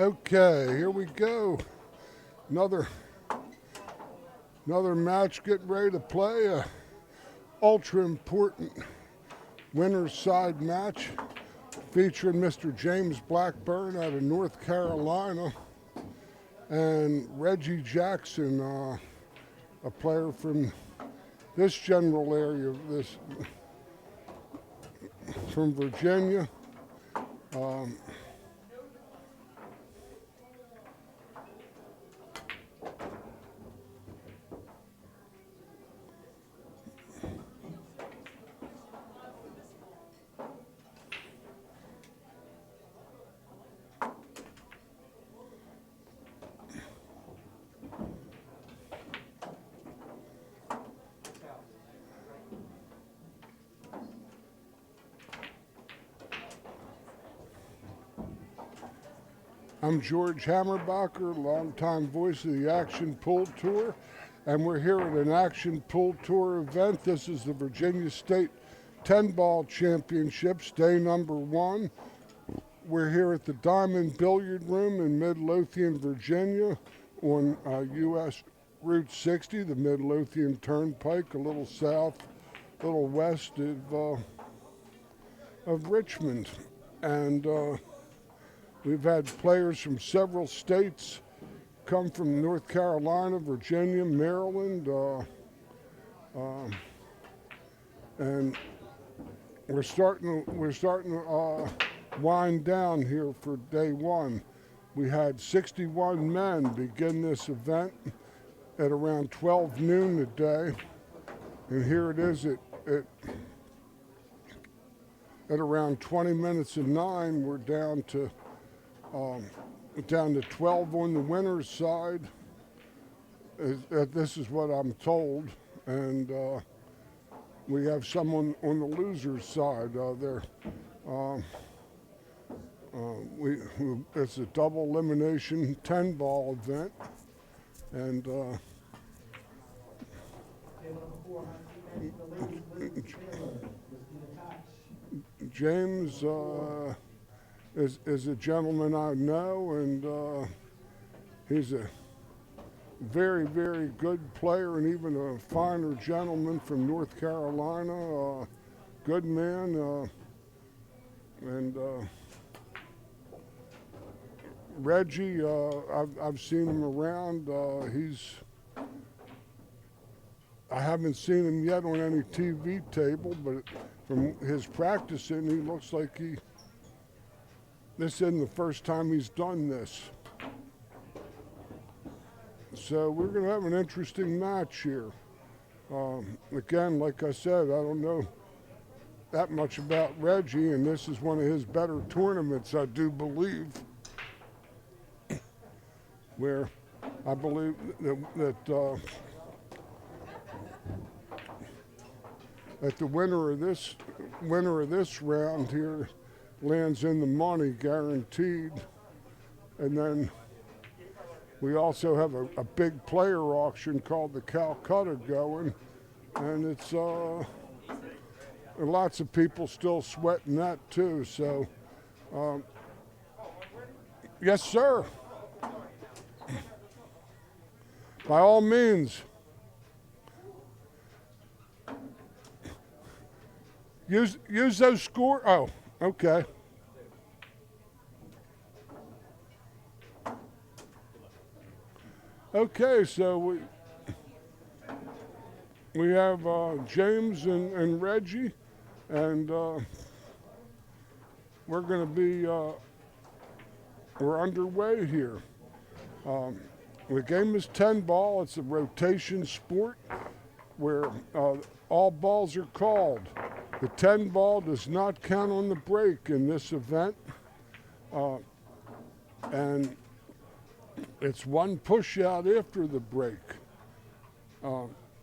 Okay, here we go. Another match getting ready to play. A ultra important winner's side match featuring Mr. James Blackburn out of North Carolina and Reggie Jackson, a player from this general area, from Virginia. I'm George Hammerbacher, longtime voice of the Action Pool Tour, and we're here at an Action Pool Tour event. This is the Virginia State 10-Ball Championships, day number 1. We're here at the Diamond Billiard Room in Midlothian, Virginia, on U.S. Route 60, the Midlothian Turnpike, a little south, a little west of Richmond. And we've had players from several states come from North Carolina, Virginia, Maryland, and we're starting to wind down here for day 1. We had 61 men begin this event at around 12 noon today, and here it is at around 20 minutes of 9. We're down to 12 on the winner's side. This is what I'm told, and we have someone on the loser's side. It's a double elimination 10-ball event, and James is a gentleman I know, and he's a very, very good player, and even a finer gentleman from North Carolina. Good man, and Reggie, I've seen him around. I haven't seen him yet on any TV table, but from his practicing, he looks like this isn't the first time he's done this. So we're going to have an interesting match here. Again, like I said, I don't know that much about Reggie, and this is one of his better tournaments, I do believe, where I believe that the winner of this round here lands in the money, guaranteed. And then we also have a big player auction called the Calcutta going, and it's lots of people still sweating that too. So, yes, sir. By all means. Use those score. Oh, okay. Okay, so we have James and Reggie, and we're going to be we're underway here. The game is 10-ball. It's a rotation sport where all balls are called. The 10-ball does not count on the break in this event, and it's one push out after the break,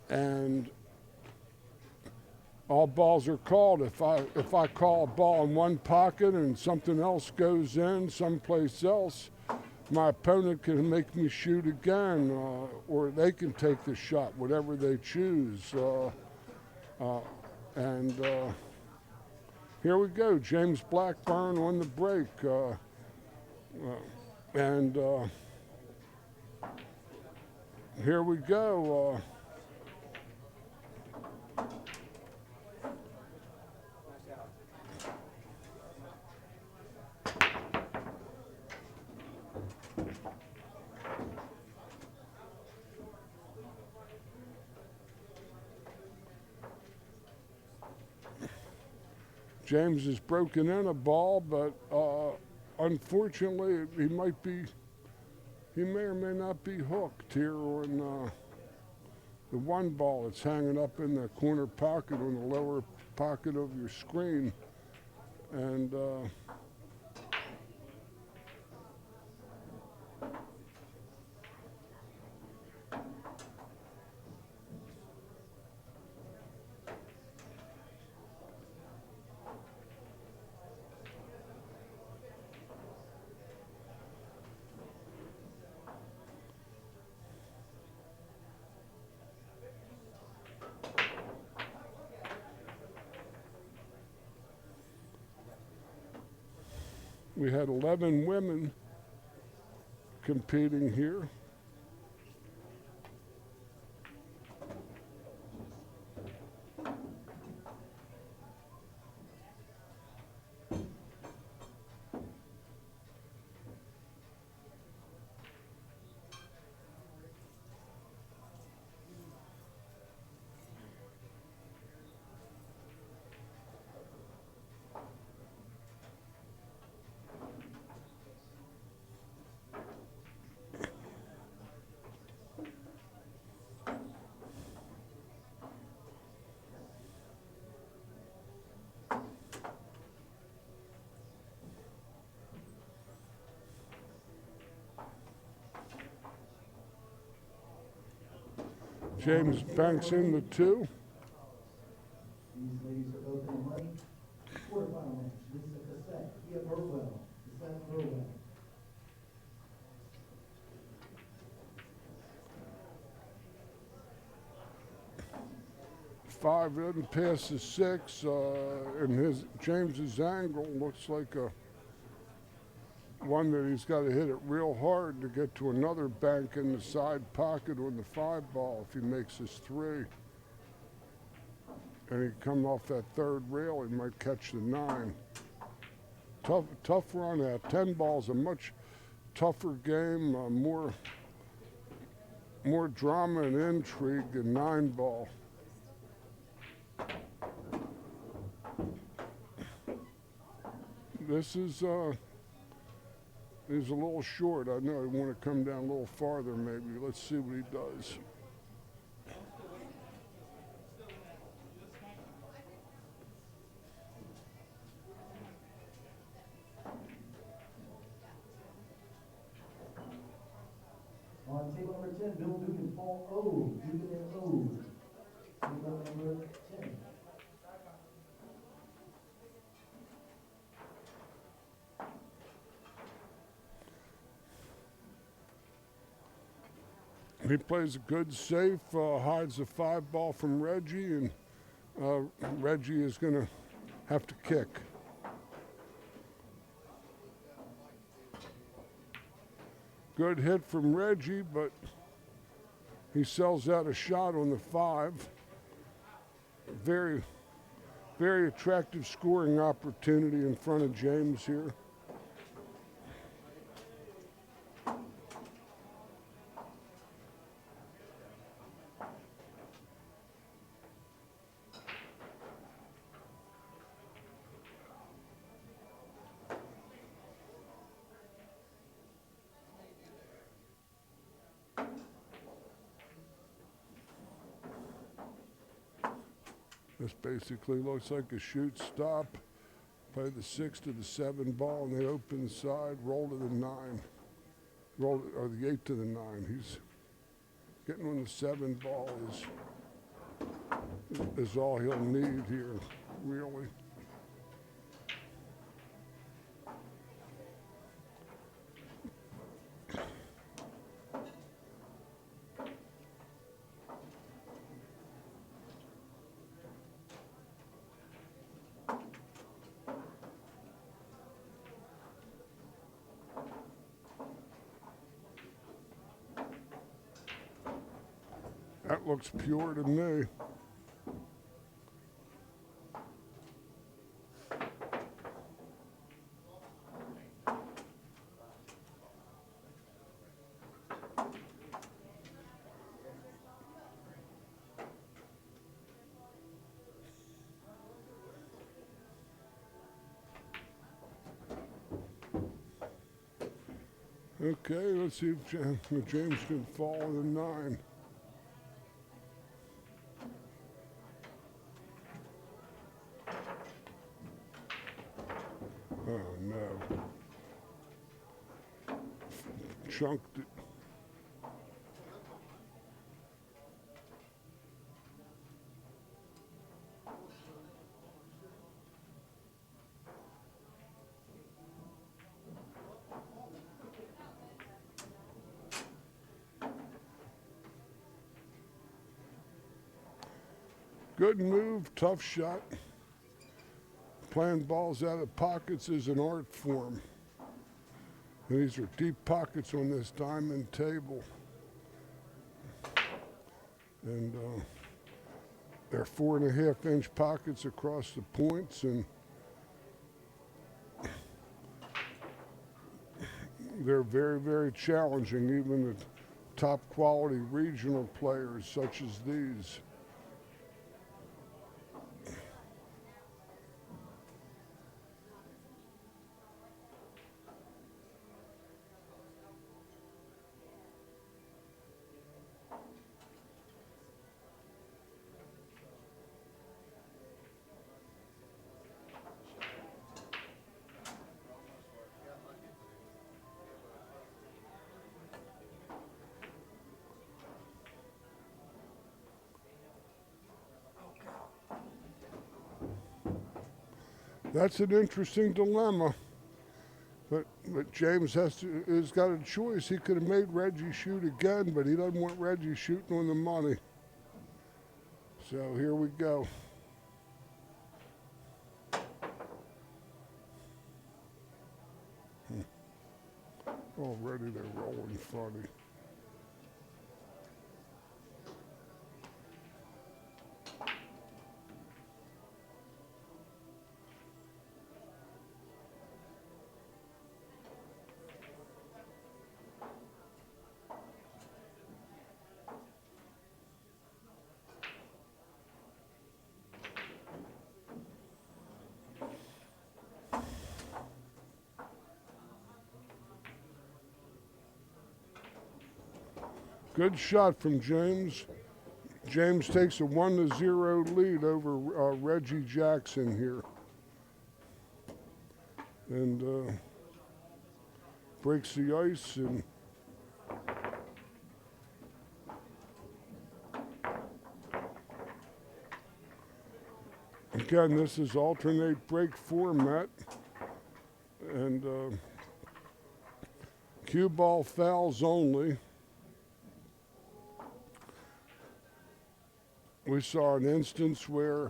and all balls are called. If I call a ball in one pocket and something else goes in someplace else, my opponent can make me shoot again, or they can take the shot, whatever they choose. And here we go, James Blackburn on the break. And here we go. James has broken in a ball, but unfortunately, he may or may not be hooked here on the one ball that's hanging up in the corner pocket on the lower pocket of your screen. And we had 11 women competing here. James banks in the 2. These ladies are both in money. Quarterfinal match, Lisa Cassette, Kia Burwell, Cassette Burwell. 5 doesn't pass the 6, and James's angle looks like one that he's got to hit it real hard to get to another bank in the side pocket on the 5 ball if he makes his 3. And he come off that 3rd rail, he might catch the 9. Tough run out. 10 ball's a much tougher game, more drama and intrigue than 9 ball. This is he's a little short. I know he want to come down a little farther maybe. Let's see what he does. On table number 10, Bill Duke and Paul O. Duke and O. Table number 10. He plays a good safe, hides the 5 ball from Reggie, and Reggie is going to have to kick. Good hit from Reggie, but he sells out a shot on the 5. Very, very attractive scoring opportunity in front of James here. This basically looks like a shoot stop. Play the 6 to the 7 ball on the open side, roll to the 9. Or the 8 to the 9. He's getting on the 7 ball is all he'll need here, really. looks pure to me. Okay, let's see if James can fall in the 9. Oh no. Chunked it. Good move, tough shot. Playing balls out of pockets is an art form. And these are deep pockets on this diamond table. And they're 4.5-inch pockets across the points, and they're very, very challenging, even the top quality regional players such as these. That's an interesting dilemma. But James has got a choice. He could have made Reggie shoot again, but he doesn't want Reggie shooting on the money. So here we go. Already they're rolling funny. Good shot from James. James takes a 1-0 lead over Reggie Jackson here. And breaks the ice, and again, this is alternate break format. And cue ball fouls only. We saw an instance where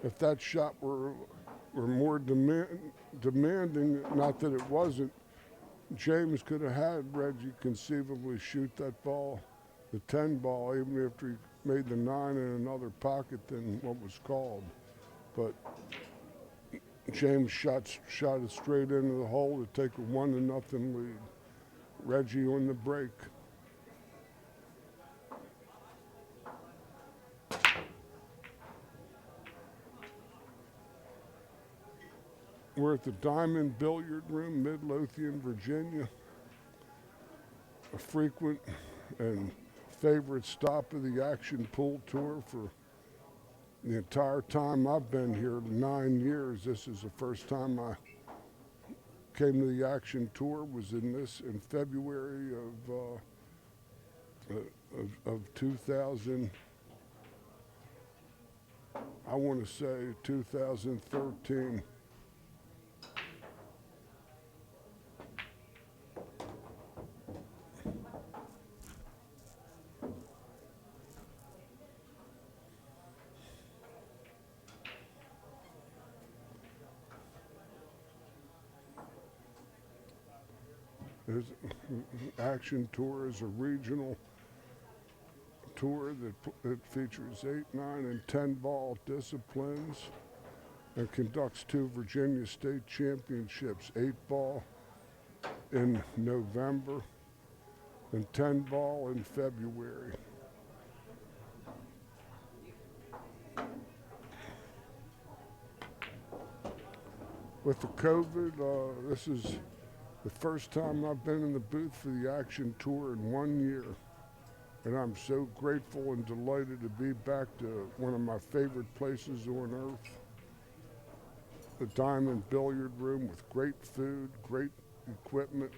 if that shot were more demanding, not that it wasn't, James could have had Reggie conceivably shoot that ball, the 10 ball, even after he made the 9 in another pocket than what was called. But James shot it straight into the hole to take a 1-0 lead. Reggie on the break. We're at the Diamond Billiard Room, Midlothian, Virginia. A frequent and favorite stop of the Action Pool Tour for the entire time I've been here, 9 years. This is the first time I came to the Action Tour, was in February of 2000. I want to say 2013. Action Tour is a regional tour that features 8, 9, and 10 ball disciplines and conducts 2 Virginia State Championships, 8 ball in November and 10 ball in February. With the COVID, this is the first time I've been in the booth for the Action Tour in 1 year. And I'm so grateful and delighted to be back to one of my favorite places on earth. The Diamond Billiard Room with great food, great equipment,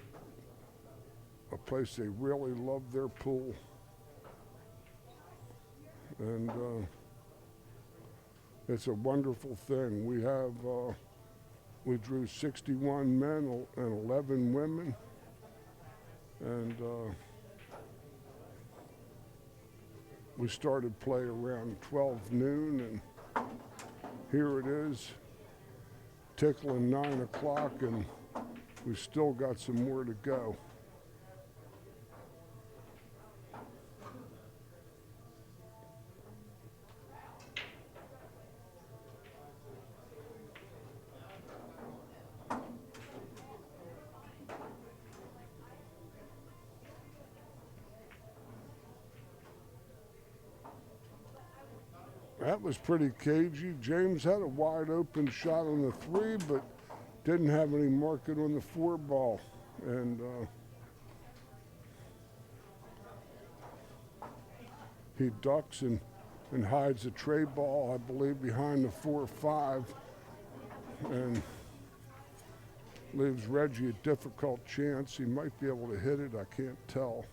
a place they really love their pool. And it's a wonderful thing. We drew 61 men and 11 women. And we started play around 12 noon, and here it is, tickling 9 o'clock, and we've still got some more to go. That was pretty cagey. James had a wide open shot on the 3, but didn't have any market on the 4 ball. And he ducks and hides a tray ball, I believe, behind the 4-5, and leaves Reggie a difficult chance. He might be able to hit it, I can't tell.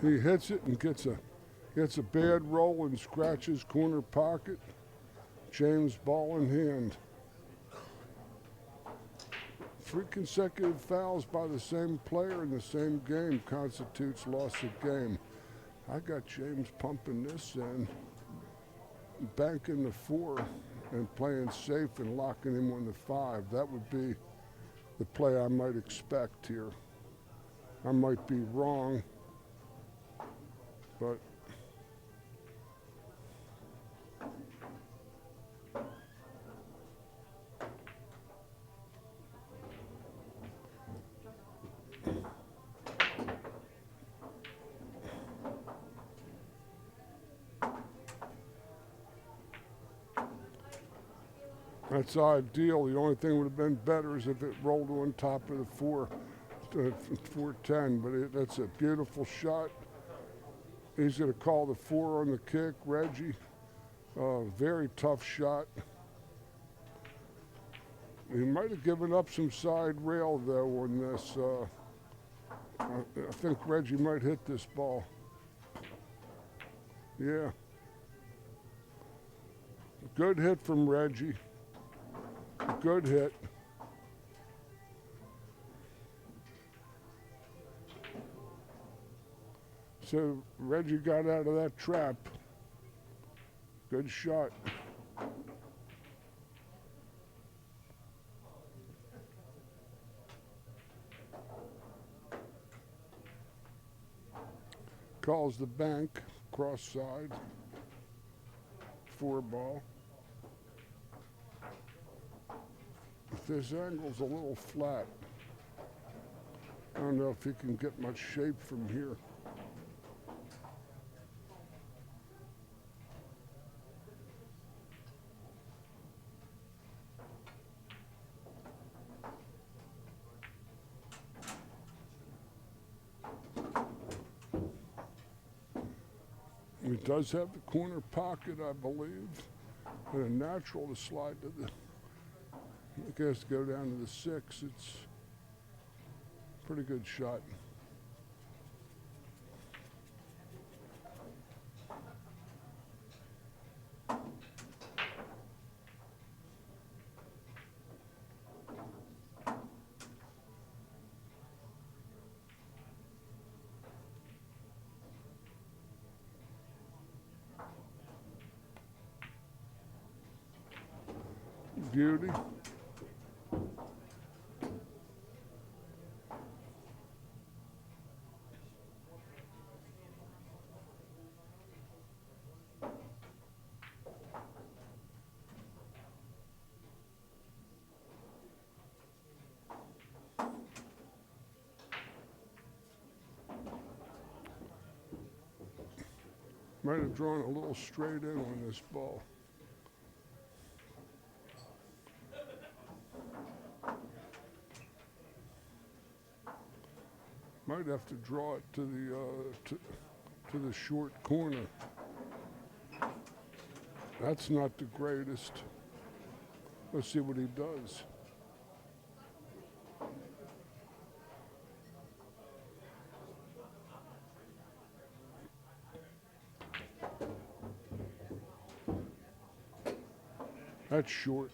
He hits it and gets a bad roll and scratches corner pocket. James ball in hand. 3 consecutive fouls by the same player in the same game constitutes loss of game. I got James pumping this in, banking the 4 and playing safe and locking him on the 5. That would be the play I might expect here. I might be wrong, but that's ideal. The only thing would have been better is if it rolled on top of the 410, but that's a beautiful shot. He's going to call the 4 on the kick, Reggie. Very tough shot. He might have given up some side rail, though, on this. I think Reggie might hit this ball. Yeah. Good hit from Reggie. Good hit. So Reggie got out of that trap. Good shot. Calls the bank, cross side, 4 ball. This angle's a little flat. I don't know if he can get much shape from here. He does have the corner pocket, I believe, and a natural to slide to the, I guess, go down to the 6. It's a pretty good shot. beauty. Might have drawn a little straight in on this ball. Might have to draw it to the short corner. That's not the greatest. Let's see what he does. That's short.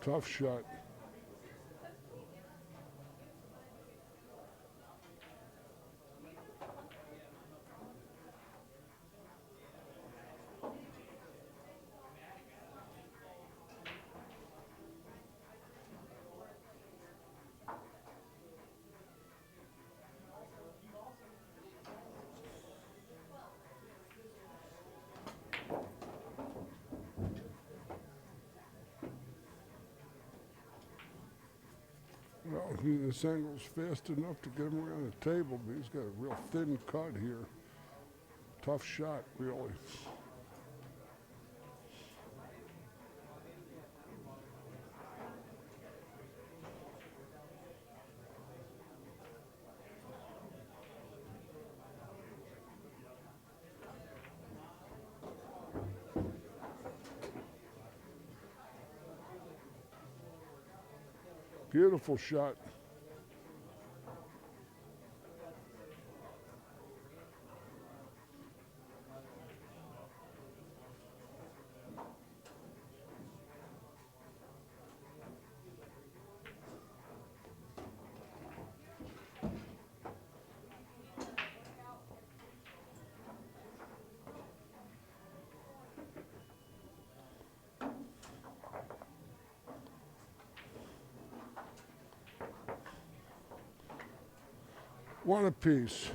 Tough shot. Well, this angle's fast enough to get him around the table, but he's got a real thin cut here. Tough shot, really. Beautiful shot. One apiece.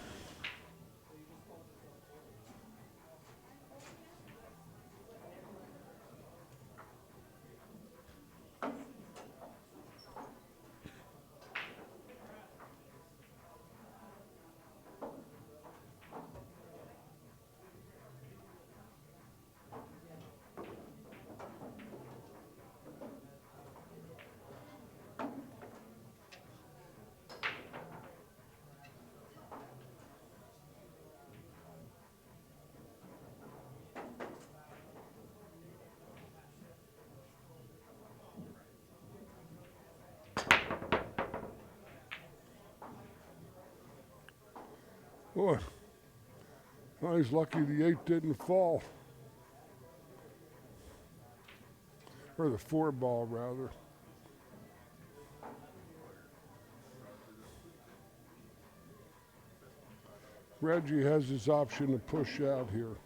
Boy, well, he's lucky the 8 didn't fall. Or the 4 ball, rather. Reggie has his option to push out here.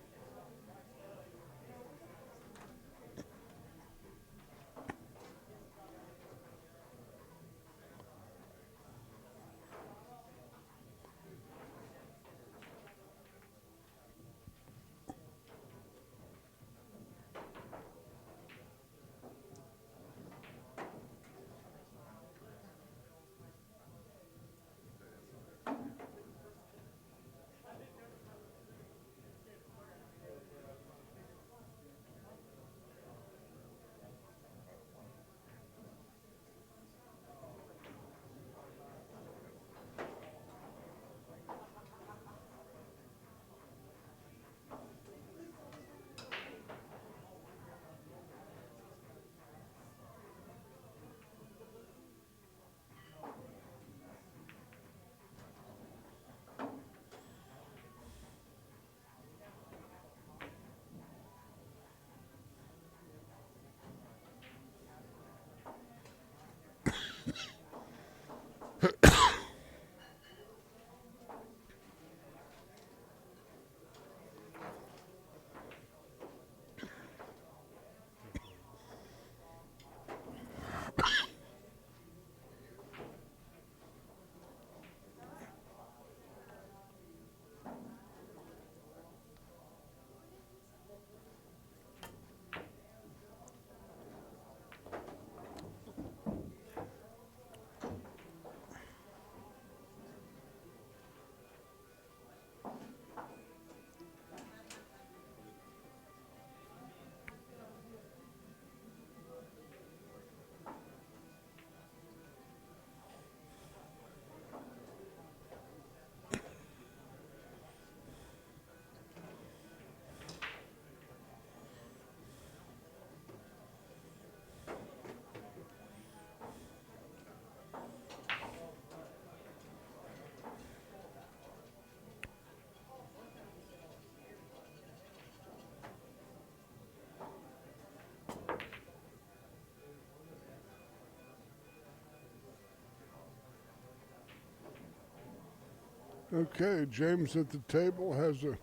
Okay, James at the table has a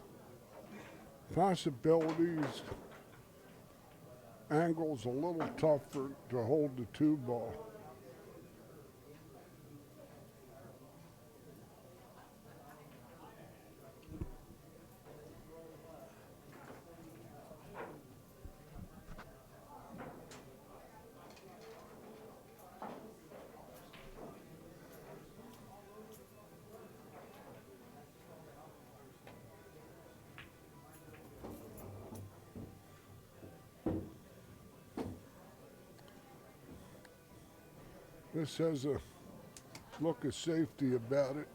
possibilities. Angle's a little tougher to hold the 2-ball. This has a look of safety about it.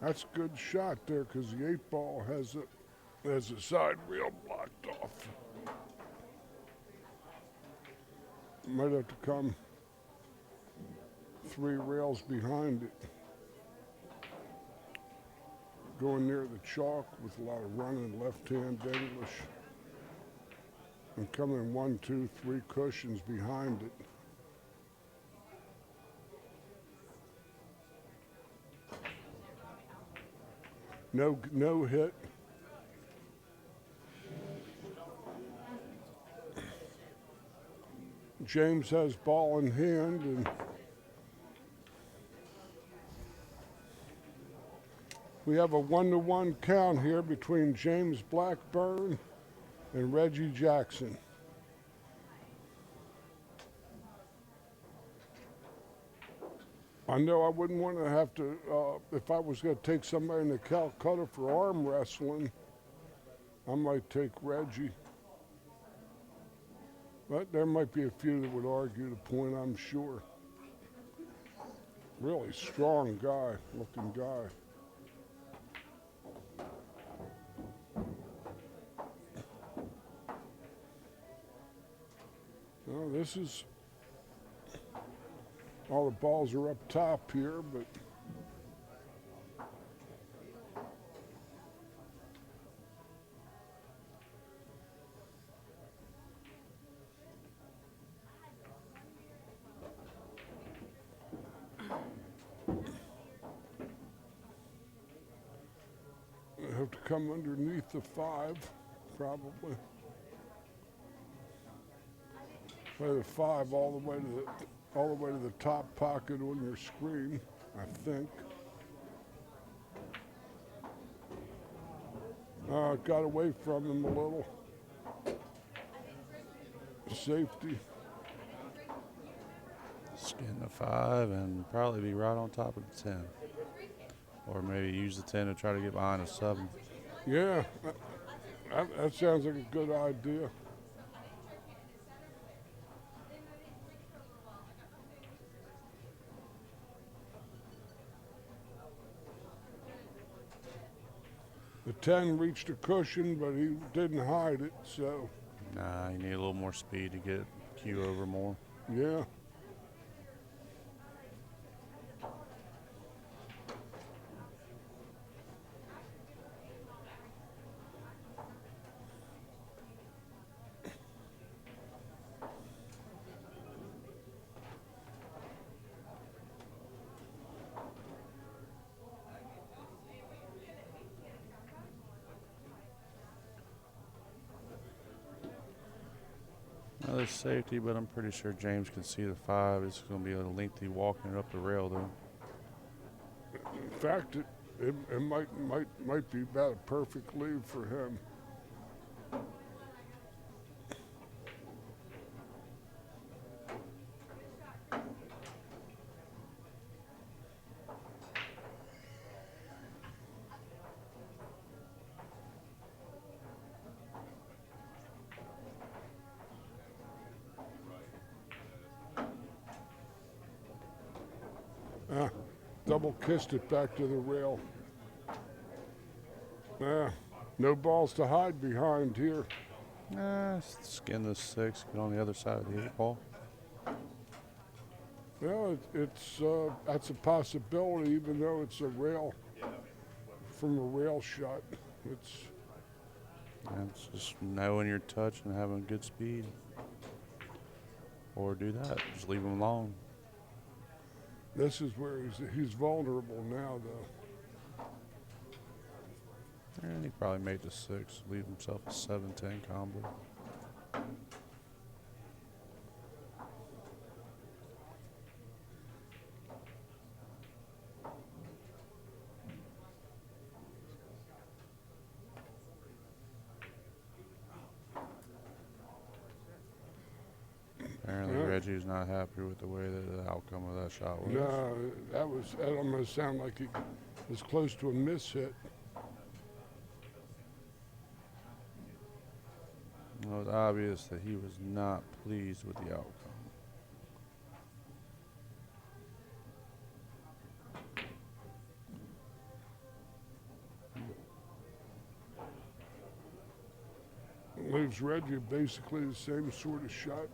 That's a good shot there because the 8-ball has a side rail blocked off. Might have to come 3 rails behind it. Going near the chalk with a lot of running left-hand English. And coming 1, 2, 3 cushions behind it. No hit. James has ball in hand, and we have a 1-1 count here between James Blackburn and Reggie Jackson. I know I wouldn't want to have to, if I was going to take somebody in the Calcutta for arm wrestling, I might take Reggie. But there might be a few that would argue the point, I'm sure. Really strong guy, looking guy. Well, this is, all the balls are up top here, but I have to come underneath the 5, probably. Play the 5 all the way to the top pocket on your screen, I think. Got away from him a little. Safety. Skin the 5 and probably be right on top of the 10. Or maybe use the 10 to try to get behind a 7. Yeah, that sounds like a good idea. The 10 reached a cushion, but he didn't hide it, so. Nah, you need a little more speed to get Q over more. Yeah. Another safety, but I'm pretty sure James can see the 5. It's going to be a lengthy walking up the rail, though. In fact, it might be about a perfect lead for him. Double kissed it back to the rail. No balls to hide behind here. Skin the 6, get on the other side of the 8 ball. Well, that's a possibility, even though it's a rail from a rail shot. It's And it's just knowing your touch and having good speed. Or do that. Just leave him alone. this is where he's vulnerable now, though. And he probably made the 6. Leave himself a 7-10 combo. Apparently Yeah. Reggie's not happy with the way that the outcome of that shot was. No, that almost sounded like he was close to a miss hit. It was obvious that he was not pleased with the outcome. Leaves Reggie basically the same sort of shot.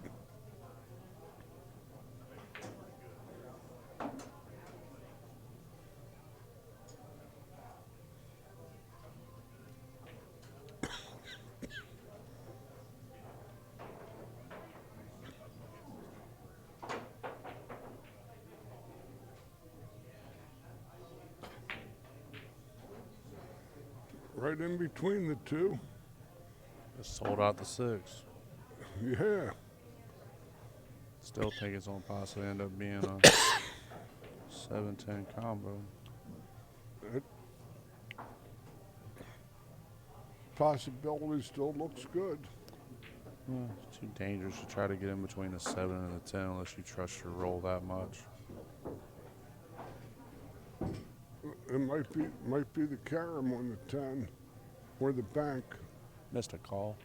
Right in between the two. Just sold out the 6. Yeah. Still think it's going to possibly end up being a 7-10 combo. Possibility still looks good. Yeah, it's too dangerous to try to get in between the 7 and the 10 unless you trust your roll that much. It might be the carom on the 10 or the bank. Missed a call.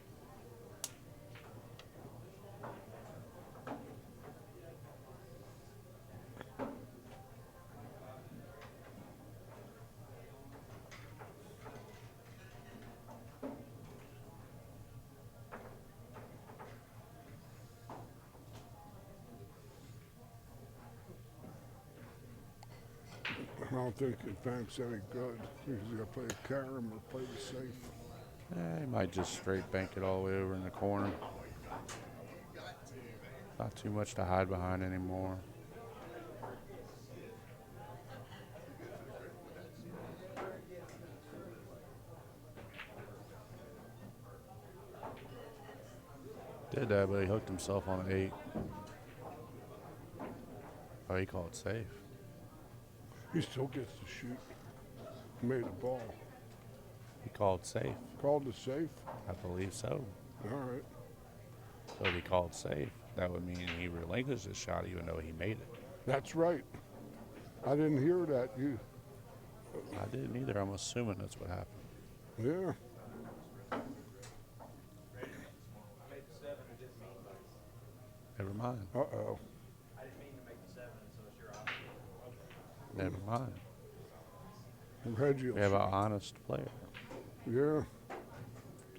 I don't think the bank's any good. He's got to play a carom or play the safe. He might just straight bank it all the way over in the corner. Not too much to hide behind anymore. Did that, but he hooked himself on an 8. Oh, he called safe. He still gets to shoot. Made a ball. He called safe. Called the safe. I believe so. All right. So if he called safe, that would mean he relinquished his shot even though he made it. That's right. I didn't hear that. I didn't either. I'm assuming that's what happened. Yeah. Never mind. Uh-oh. Never mind. Reggie. We have an honest player. Yeah.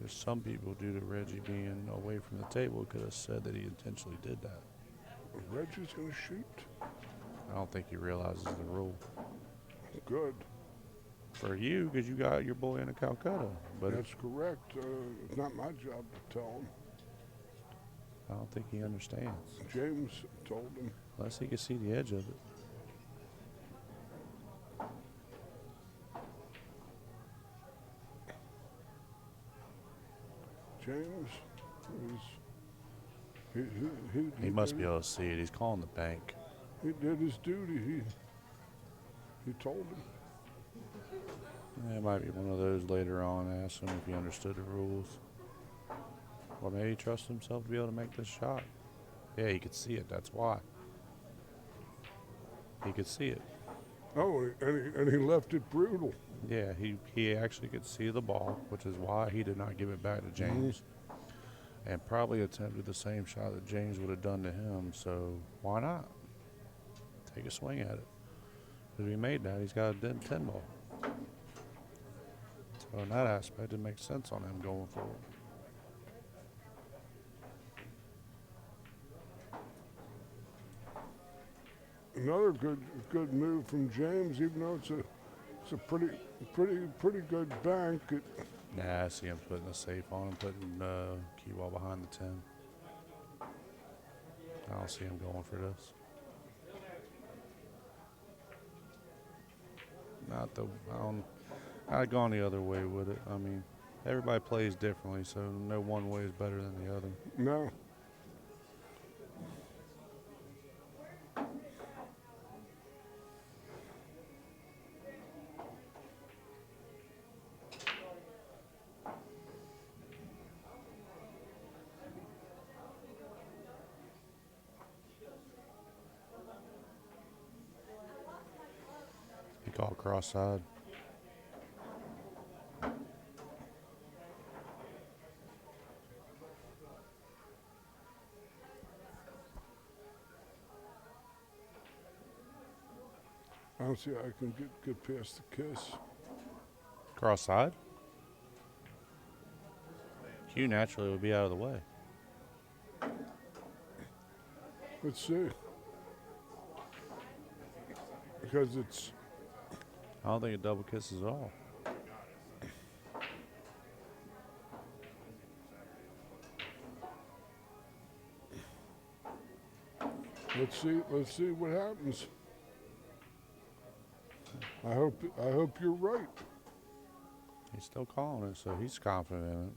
Just some people, due to Reggie being away from the table, could have said that he intentionally did that. Reggie's going to shoot. I don't think he realizes the rule. Good. For you, because you got your boy in a Calcutta. But That's correct. It's not my job to tell him. I don't think he understands. James told him. Unless he can see the edge of it. James is He must did be able to see it. He's calling the bank. He did his duty. He told him. It might be one of those later on. Ask him if he understood the rules. Or maybe he trusts himself to be able to make this shot. Yeah, he could see it. That's why. He could see it. Oh, and he left it brutal. Yeah, he actually could see the ball, which is why he did not give it back to James. And probably attempted the same shot that James would have done to him. So why not? Take a swing at it. Because he made that, he's got a 10 ball. So in that aspect, it makes sense on him going forward. Another good move from James, even though it's a pretty good bank. Nah, I see him putting a safe on him, putting cue ball behind the 10. I don't see him going for this. Not the, I don't, I'd gone the other way with it. I mean, everybody plays differently, so no one way is better than the other. No. He called cross side. I don't see how I can get past the kiss. Cross side? Cue naturally would be out of the way. Let's see. Because it's I don't think it double kisses at all. let's see what happens. I hope you're right. He's still calling it, so he's confident in it.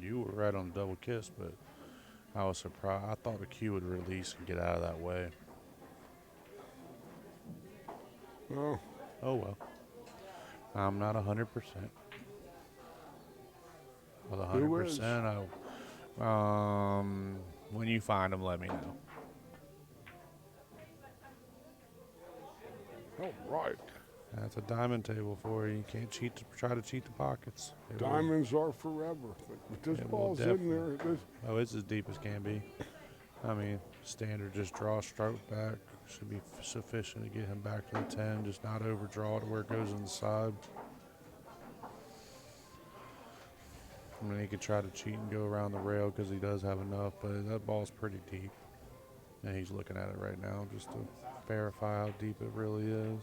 You were right on the double kiss, but I was surprised. I thought the cue would release and get out of that way. Oh, Oh well. I'm not 100%. With Who is? 100%, when you find them, let me know. all right. That's a diamond table for you. You can't try to cheat the pockets. It will- Diamonds are forever. But this It will ball's in there. Oh, it's as deep as can be. I mean, standard just draw stroke back. Should be sufficient to get him back to the 10. Just not overdraw to where it goes on the side. I mean, he could try to cheat and go around the rail because he does have enough, but that ball's pretty deep. And he's looking at it right now just to verify how deep it really is.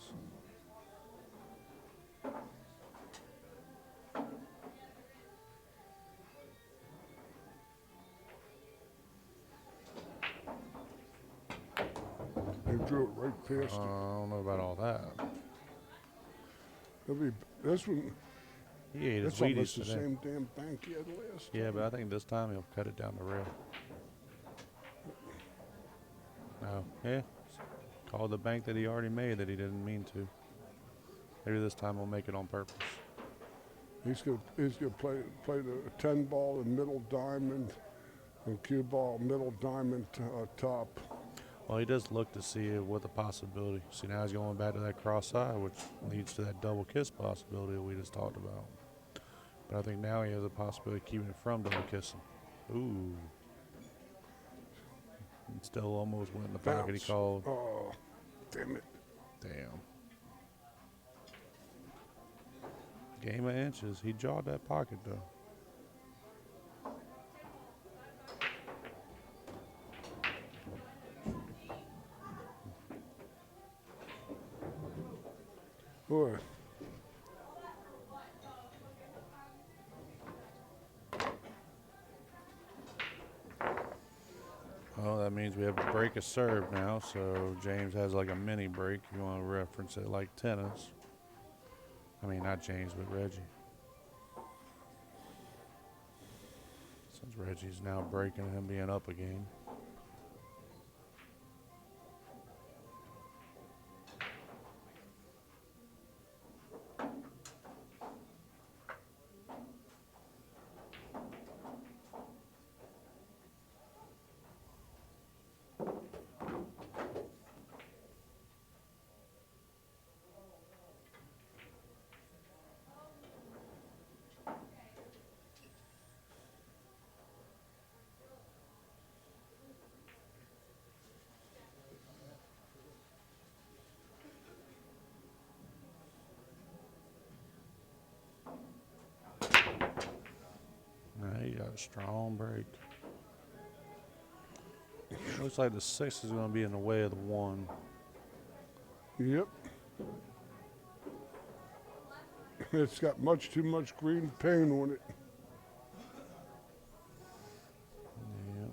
They drew it right past I it. don't know about all that. This one. He ate his That's almost Wheaties the today. same damn bank he had last. Yeah, but I think this time he'll cut it down the rail. No, yeah. Called the bank that he already made that he didn't mean to. Maybe this time he'll make it on purpose. He's gonna play the 10 ball and middle diamond, and cue ball middle diamond top. Well, he does look to see what the possibility. See, now he's going back to that cross side, which leads to that double kiss possibility that we just talked about. But I think now he has a possibility of keeping it from double kissing. Ooh. It still almost went in the pocket. He Bounce. called. Oh, damn it. Damn. Game of inches. He jawed that pocket, though. Boy. Well, that means we have to break a serve now, so James has like a mini break. You want to reference it like tennis. I mean, not James, but Reggie. Since Reggie's now breaking him being up a game. a strong break. Looks like the 6 is going to be in the way of the 1. Yep. It's got much too much green paint on it. Yep.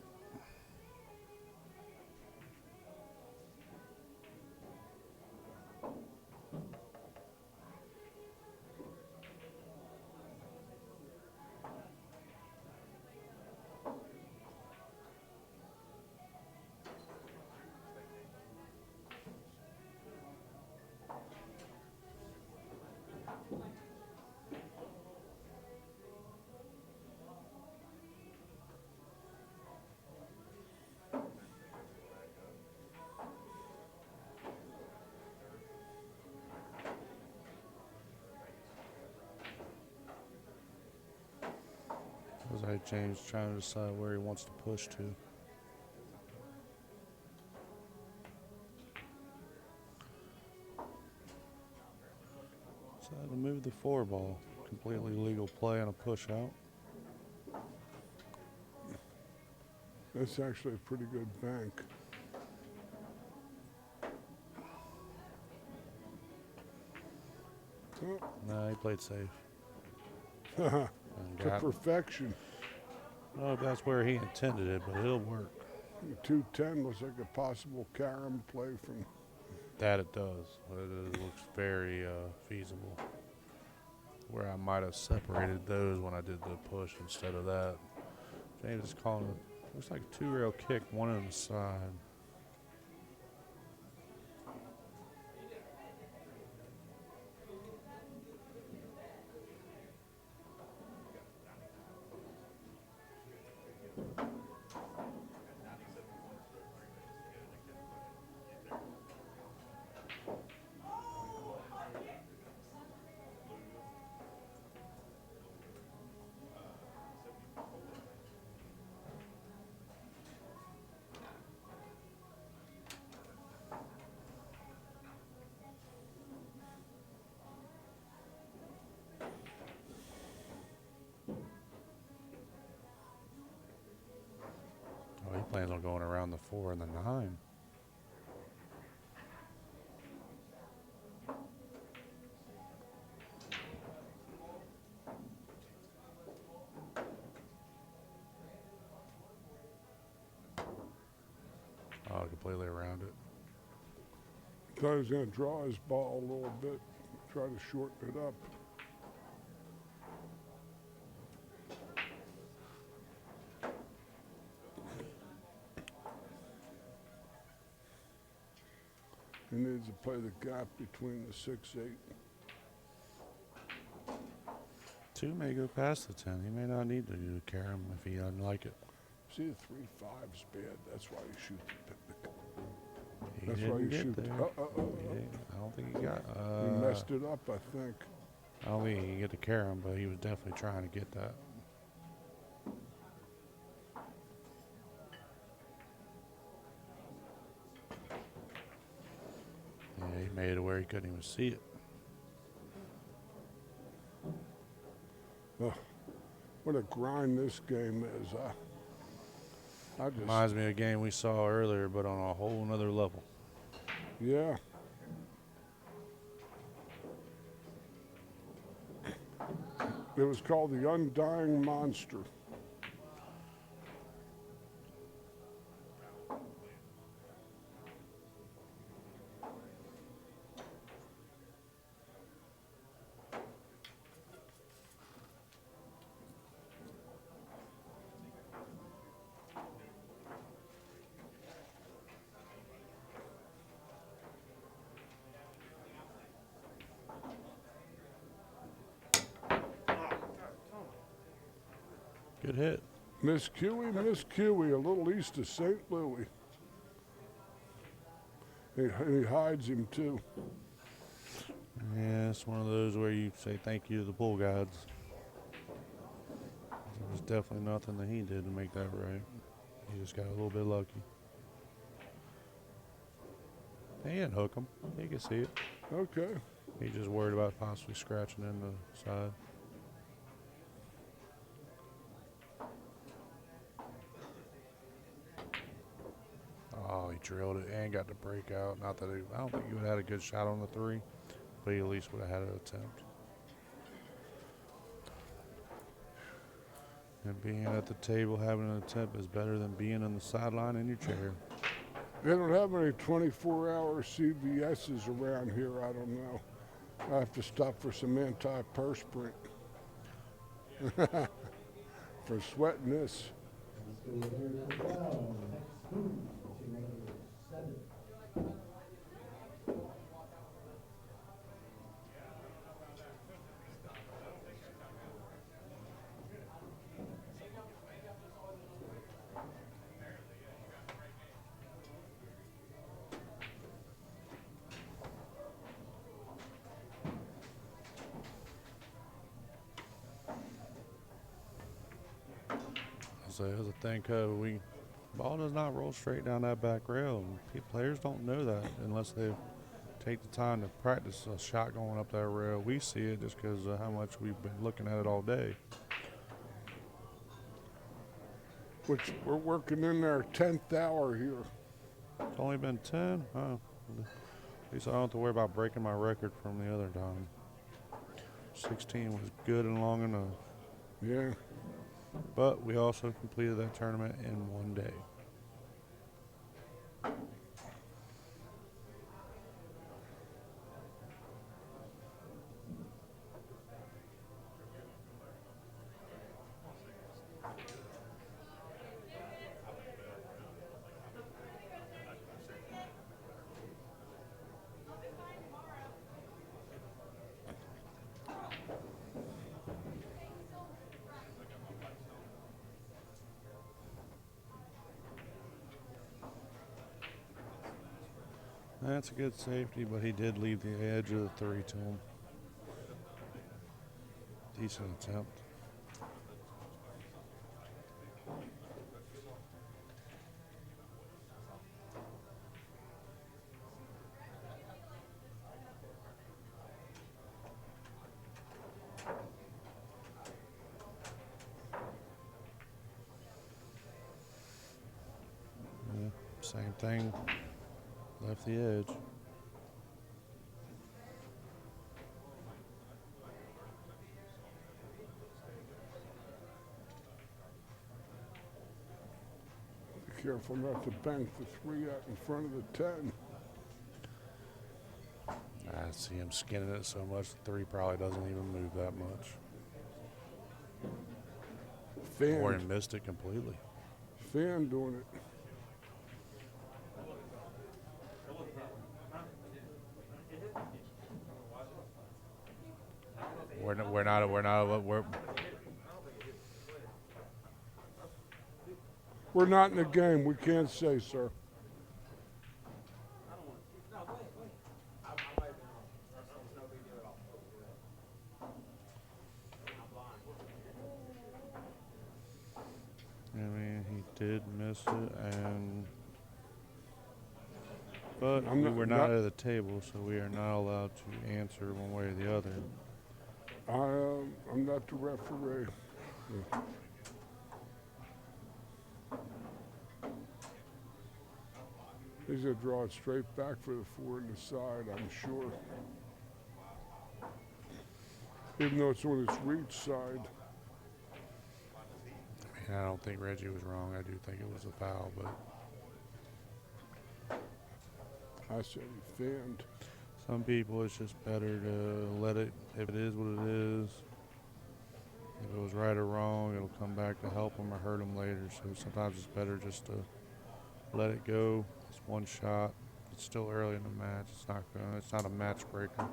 Looks like James trying to decide where he wants to push to. Decided to move the 4 ball. Completely legal play on a push out. That's actually a pretty good bank. Oh, Nah, he played safe. to And got, perfection. I don't know if that's where he intended it, but it'll work. 210 looks like a possible carom play from. That it does. It looks very feasible. Where I might have separated those when I did the push instead of that. James is calling it. Looks like a 2-rail kick, 1 on the side. Oh, he plans on going around the 4 and the 9. Oh, completely around it. Thought he was going to draw his ball a little bit, try to shorten it up. He needs to play the gap between the 6-8. 2 may go past the 10. He may not need to do a carom if he doesn't like it. See, the 3-5's bad. That's why you shoot the. He That's didn't why you get shoot. there. He I don't think he got. messed it up, I think. I don't think he can get the carom, but he was definitely trying to get that. Yeah, he made it where he couldn't even see it. What a grind this game is. I just, Reminds me of a game we saw earlier, but on a whole nother level. yeah. It was called The Undying Monster. Good hit. Miss Cuey, a little east of St. Louis. And he hides him too. Yeah, it's one of those where you say thank you to the bull gods. There was definitely nothing that he did to make that right. He just got a little bit lucky. He didn't hook him. He could see it. Okay. He just worried about possibly scratching in the side. drilled it and got the breakout. Not that I don't think he would have had a good shot on the 3, but he at least would have had an attempt. And being at the table having an attempt is better than being on the sideline in your chair. They don't have any 24-hour CVS's around here. I don't know. I have to stop for some antiperspirant for sweating this. Let's go there to 12. Next move to number 7. So here's the thing, Cove. Ball does not roll straight down that back rail. Players don't know that unless they take the time to practice a shot going up that rail. We see it just because of how much we've been looking at it all day. Which we're working in our 10th hour here. It's only been 10? Oh. At least I don't have to worry about breaking my record from the other time. 16 was good and long enough. Yeah. But we also completed that tournament in one day. That's a good safety, but he did leave the edge of the 3 to him. Decent attempt. Yeah, same thing. Left the edge. Be careful not to bank the 3 out in front of the 10. I see him skinning it so much, the 3 probably doesn't even move that much. Or he Fan, missed it completely. fan doing it. We're not in the game. We can't say, sir. I mean, he did miss it, but I'm we were not at the table, so we are not allowed to answer one way or the other. I'm not the referee. He's going to draw it straight back for the 4 in the side, I'm sure. Even though it's on its reach side. I mean, I don't think Reggie was wrong. I do think it was a foul, but I said he fanned. some people, it's just better to let it, if it is what it is. If it was right or wrong, it'll come back to help them or hurt them later. So sometimes it's better just to let it go. It's one shot. It's still early in the match. It's not a match breaker.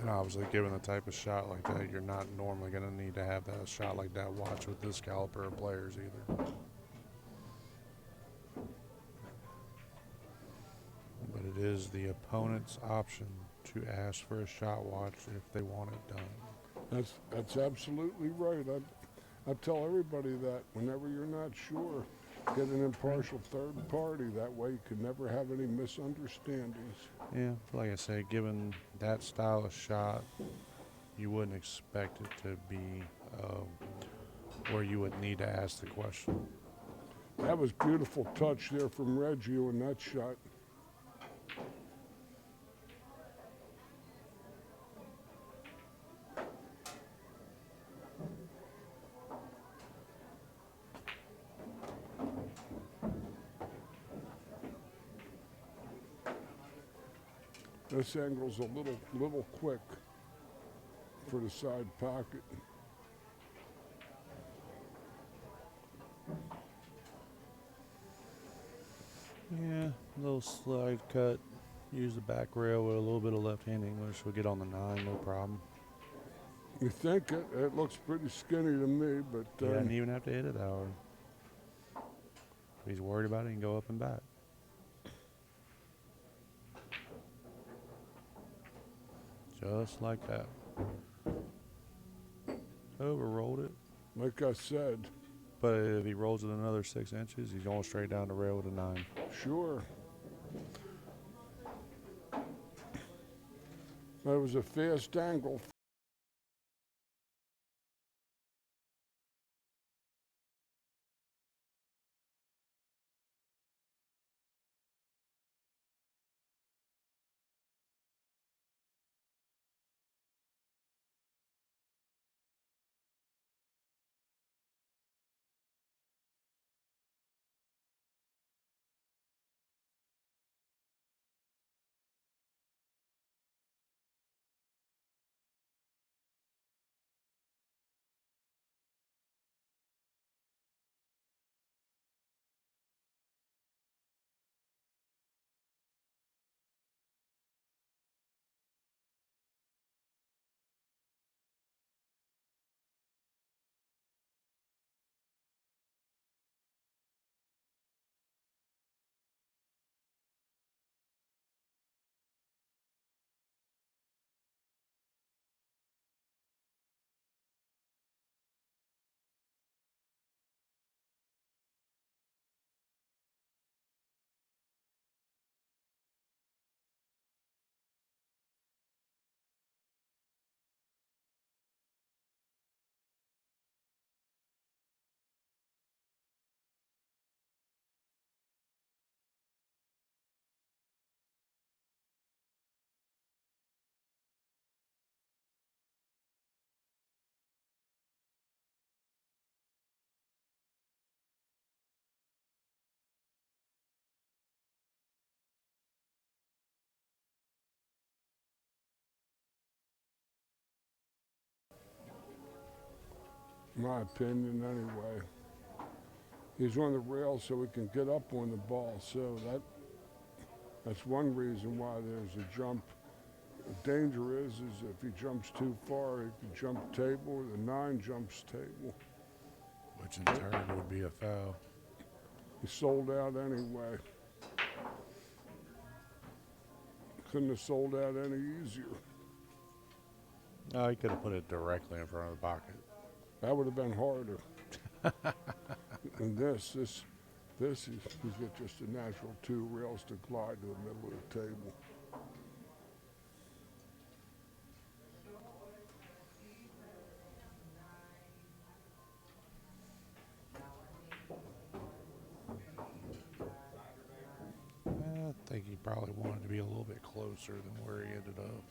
And obviously, given the type of shot like that, you're not normally going to need to have that shot like that watch with this caliber of players either. is the opponent's option to ask for a shot watch if they want it done. That's absolutely right. I tell everybody that whenever you're not sure, get an impartial third party. That way you can never have any misunderstandings. Yeah, like I said, given that style of shot, you wouldn't expect it to be where you would need to ask the question. That was beautiful touch there from Reggie on that shot. This angle's a little quick for the side pocket. Yeah, a little slide cut. Use the back rail with a little bit of left-hand English. We'll get on the 9, no problem. You think it looks pretty skinny to me, but He doesn't even have to hit it that hard. If he's worried about it, he can go up and back. Just like that. Overrolled it. like I said, But if he rolls it another 6 inches, he's going straight down the rail with a 9. sure. That was a fast angle. My opinion, anyway. He's on the rail so he can get up on the ball. So that's one reason why there's a jump. The danger is if he jumps too far, he could jump table. The 9 jumps table. Which in turn would be a foul. He sold out anyway. Couldn't have sold out any easier. Oh, he could have put it directly in front of the pocket. That would have been harder. And this is he's got just a natural 2 rails to glide to the middle of the table. I think he probably wanted to be a little bit closer than where he ended up.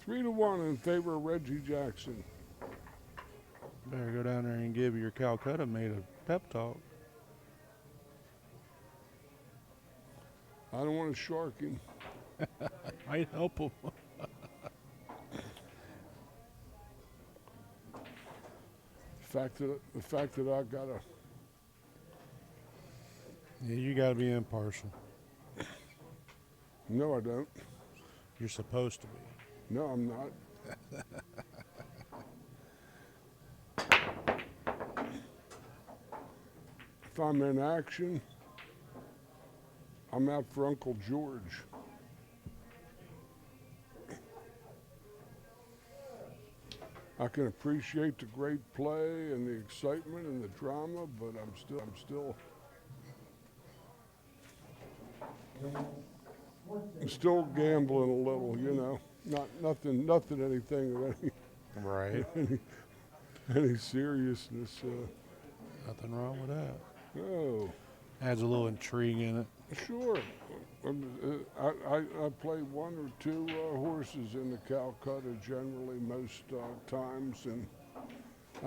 Three to 1 in favor of Reggie Jackson. Better go down there and give your Calcutta mate a pep talk. I don't want to shark him. Might help him. The fact that I got Yeah, you got to be impartial. No, I don't. You're supposed to be. No, I'm not. If I'm in action, I'm out for Uncle George. I can appreciate the great play and the excitement and the drama, but I'm still gambling a little, you know. Nothing anything of Right. any seriousness. Nothing wrong with that. Oh, Adds a little intrigue in it. sure. I play one or two horses in the Calcutta generally most times, and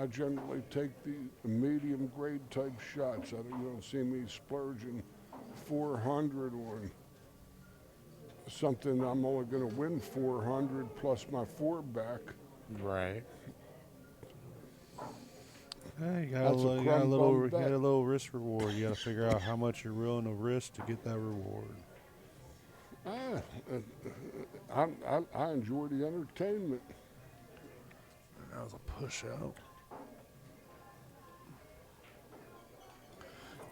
I generally take the medium grade type shots. You don't see me splurging 400 on something I'm only going to win 400 plus my four back. Right. Hey, you That's a got a crumb little, bum bet. you got a little risk reward. You got to figure out how much you're willing to risk to get that reward. I enjoy the entertainment. That was a push out.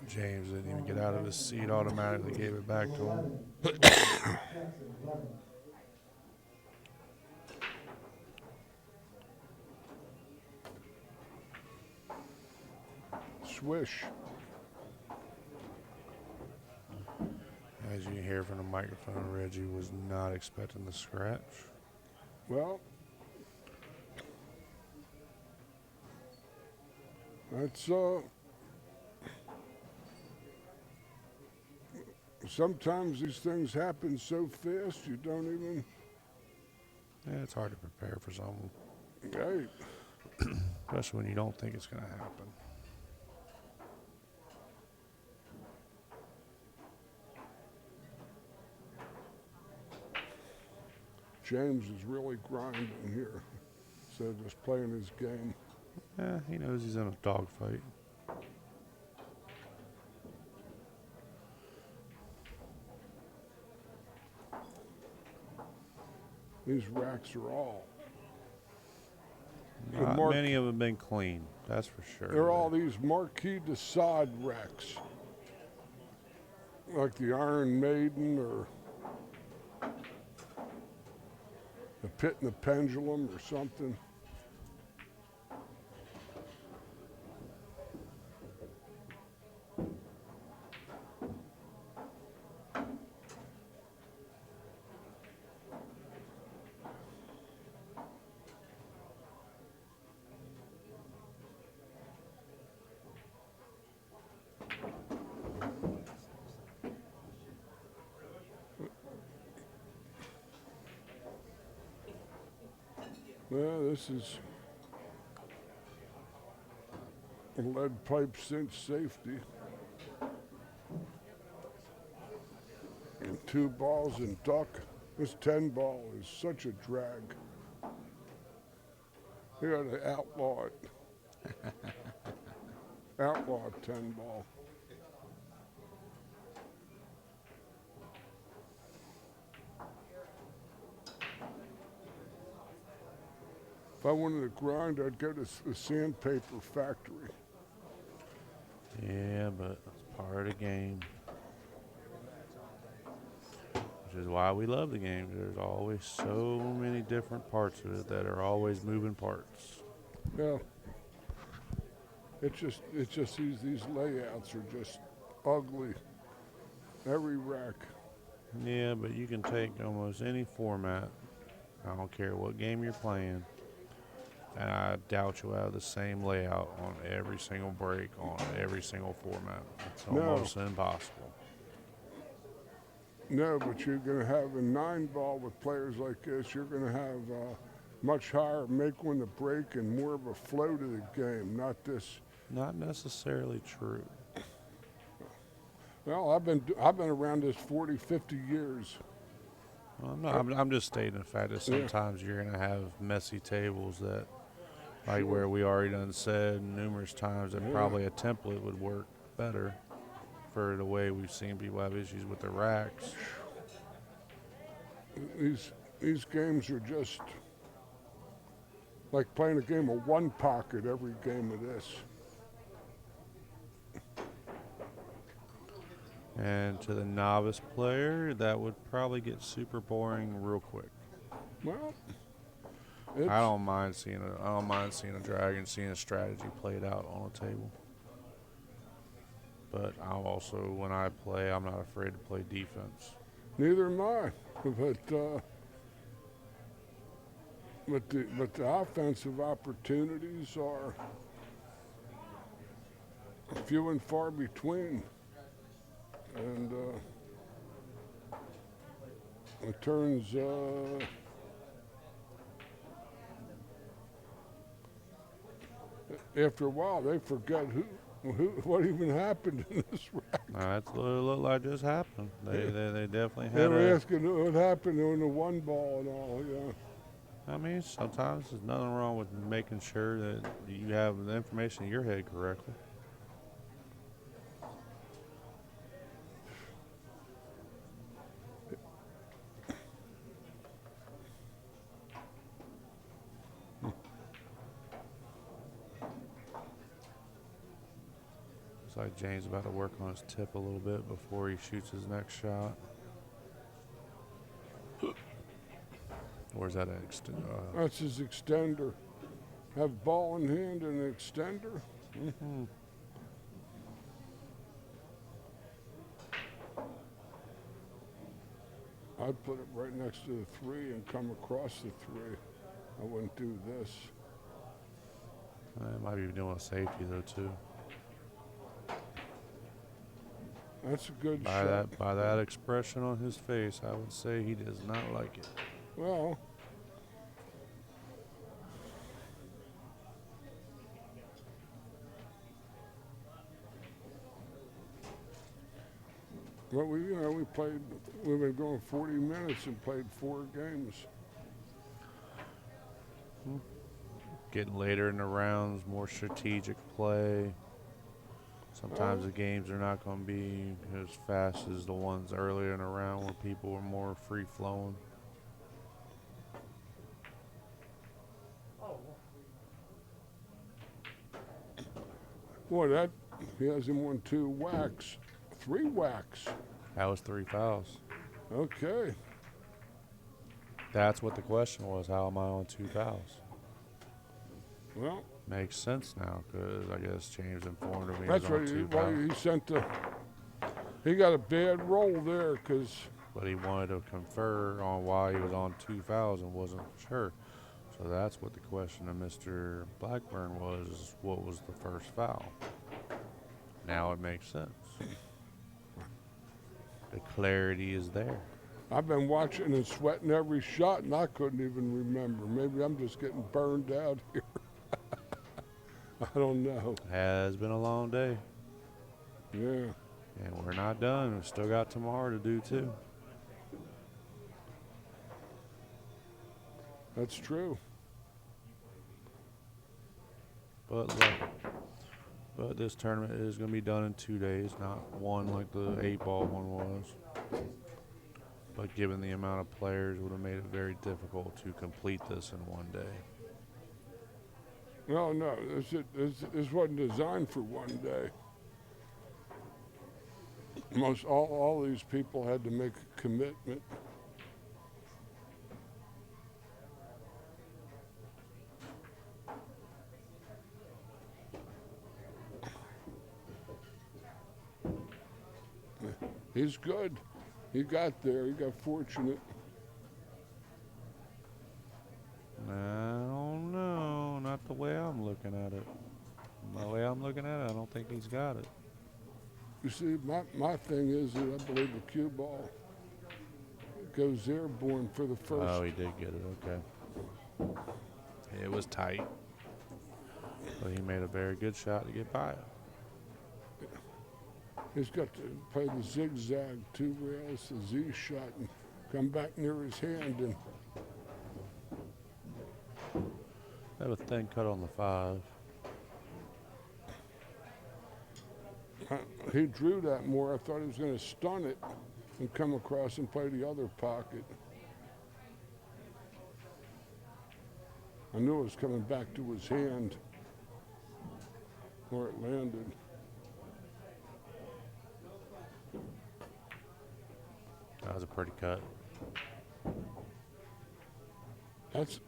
James didn't even get out of his seat, automatically gave it back to him. Swish. As you can hear from the microphone, Reggie was not expecting the scratch. Well, that's sometimes these things happen so fast you don't even. Yeah, it's hard to prepare for something, Hey, especially when you don't think it's going to happen. James is really grinding here, instead of just playing his game. Yeah, he knows he's in a dogfight. These racks are all. Many of them have been clean, that's for sure. They're all these Marquis de Sade racks, like the Iron Maiden or the Pit and the Pendulum or something. Well, this is a lead pipe cinch safety. And 2 balls and duck. This 10 ball is such a drag. You gotta outlaw it. Outlaw 10 ball. If I wanted to grind, I'd go to the sandpaper factory. Yeah, but it's part of the game. Which is why we love the game. There's always so many different parts of it that are always moving parts. Yeah. It's just these layouts are just ugly. Every rack. Yeah, but you can take almost any format. I don't care what game you're playing. And I doubt you'll have the same layout on every single break, on every single format. It's No. almost impossible. No, but you're going to have a 9 ball with players like this. You're going to have much higher make when the break and more of a flow to the game, not this. Not necessarily true. Well, I've been around this 40, 50 years. Well, I'm just stating the fact that sometimes you're going to have messy tables that, like where we already done said numerous times, that probably a template would work better. for the way we've seen people have issues with their racks. These games are just like playing a game of one pocket every game of this. And to the novice player, that would probably get super boring real quick. Well, I don't mind seeing a dragon, seeing a strategy played out on a table. But I'm also, when I play, I'm not afraid to play defense. neither am I. But the offensive opportunities are few and far between, and it turns. After a while, they forget what even happened in this rack. That's what it looked like just happened. They definitely They had were asking what happened on the one ball and all. Yeah. I mean, sometimes there's nothing wrong with making sure that you have the information in your head correctly. Looks like James about to work on his tip a little bit before he shoots his next shot. Or is that an That's his extender. Have ball in hand and an extender. Mm-hmm. I'd put it right next to the three and come across the three. I wouldn't do this. Might be doing safety though too. That's a good shot. By that expression on his face, I would say he does not like it. Well, we've been going 40 minutes and played 4 games. Getting later in the rounds, more strategic play. Sometimes the games are not going to be as fast as the ones earlier in the round where people were more free flowing. Boy, he hasn't won 2 whacks, 3 whacks. That was 3 fouls. Okay. That's what the question was. How am I on 2 fouls? Well, makes sense now because I guess James informed him he that's was right. on 2 fouls. He got a bad roll there because. But he wanted to confer on why he was on 2 fouls and wasn't sure. So that's what the question of Mr. Blackburn was, what was the first foul? Now it makes sense. The clarity is there. I've been watching and sweating every shot, and I couldn't even remember. Maybe I'm just getting burned out here. I don't know. Has been a long day. Yeah. And we're not done. We've still got tomorrow to do too. That's true. But this tournament is going to be done in 2 days, not one like the 8-ball one was. But given the amount of players, it would have made it very difficult to complete this in 1 day. No, this wasn't designed for 1 day. All these people had to make a commitment. He's good. He got there. He got fortunate. I don't know. Not the way I'm looking at it. The way I'm looking at it, I don't think he's got it. You see, my thing is that I believe the cue ball goes airborne for the first. Oh, he did get it. Okay. It was tight. But he made a very good shot to get by it. He's got to play the zigzag 2 rails, the Z shot, and come back near his hand. And Have a thin cut on the 5. He drew that more. I thought he was going to stun it and come across and play the other pocket. I knew it was coming back to his hand where it landed. That was a pretty cut. That's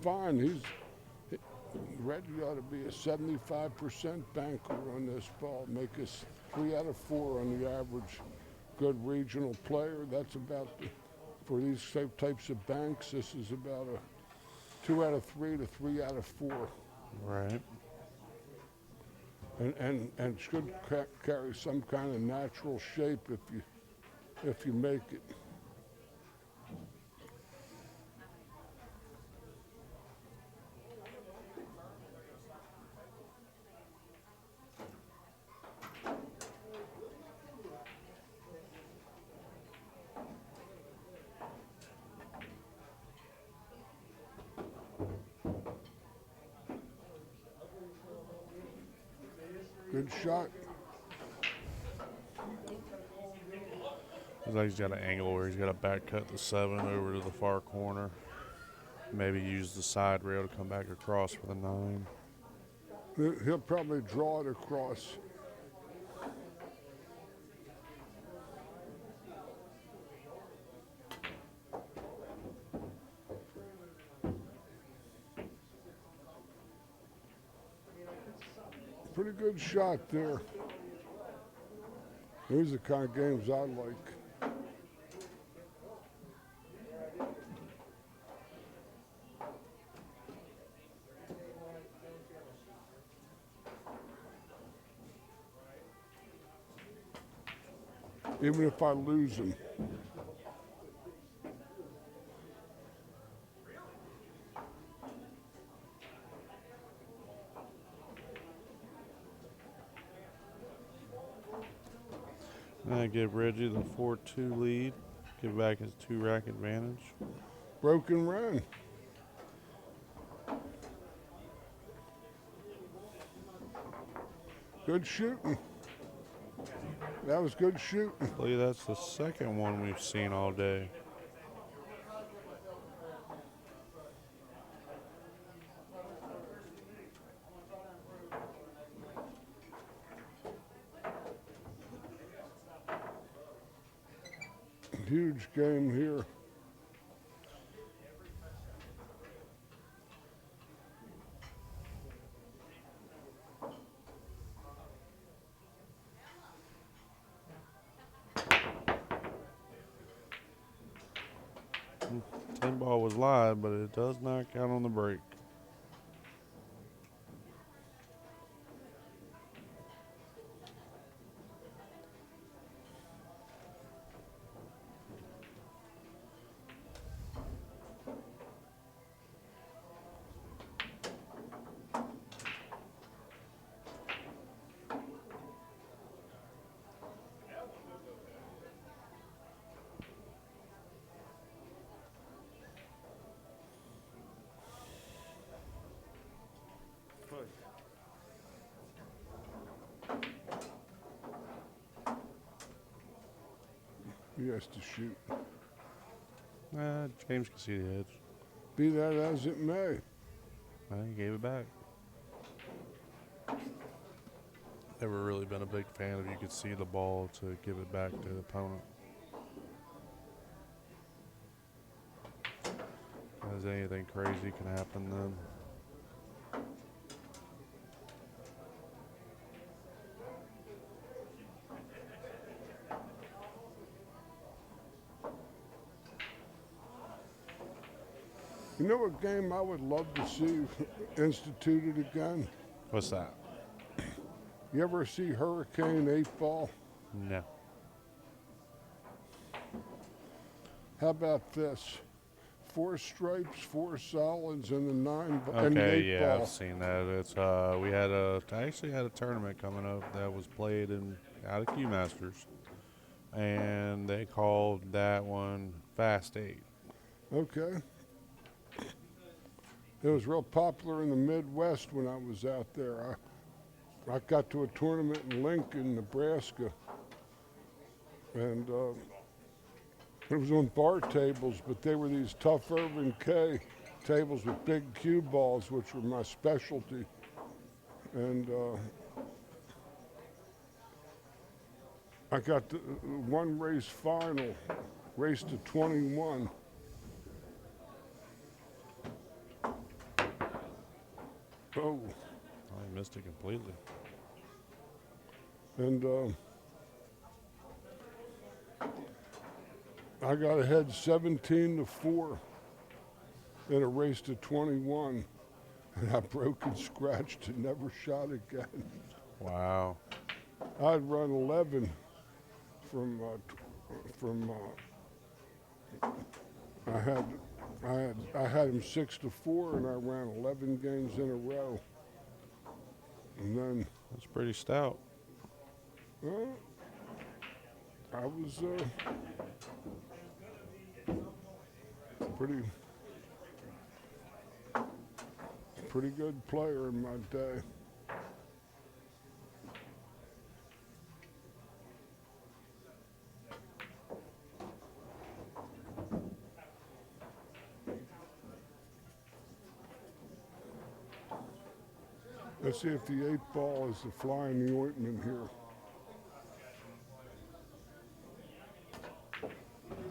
fine. Reggie ought to be a 75% banker on this ball. Make us 3 out of 4 on the average. Good regional player. That's about for these types of banks. This is about a 2 out of 3 to 3 out of 4, Right. and should carry some kind of natural shape if you make it. Good shot. Looks like he's got an angle where he's got a back cut the 7 over to the far corner. Maybe use the side rail to come back across for the 9. He'll probably draw it across. Pretty good shot there. These are the kind of games I like. Even if I lose them. Now give Reggie the 4-2 lead. Give back his 2-rack advantage. Broken run. Good shooting. That was good shooting. I believe that's the second one we've seen all day. Huge game here. Ten ball was live, but it does not count on the break. He has to shoot. James can see the edge. Be that as it may. He gave it back. Never really been a big fan of you could see the ball to give it back to the opponent. As anything crazy can happen then. You know what game I would love to see instituted again? What's that? You ever see Hurricane 8-ball? No. How about this? 4 stripes, 4 solids, and the 9 and the 8 Okay, yeah, ball. I've seen that. It's we actually had a tournament coming up that was played out of Q Masters, and they called that one Fast 8. Okay. It was real popular in the Midwest when I was out there. I got to a tournament in Lincoln, Nebraska, and it was on bar tables, but they were these tough Irvin K tables with big cue balls, which were my specialty. And I got the one race final, race to 21. Oh, I missed it completely. and I got ahead 17-4 in a race to 21, and I broke and scratched and never shot again. Wow. I'd run 11 I had him 6-4, and I ran 11 games in a row. And then That's pretty stout. I was pretty good player in my day. Let's see if the 8-ball is the fly in the ointment here.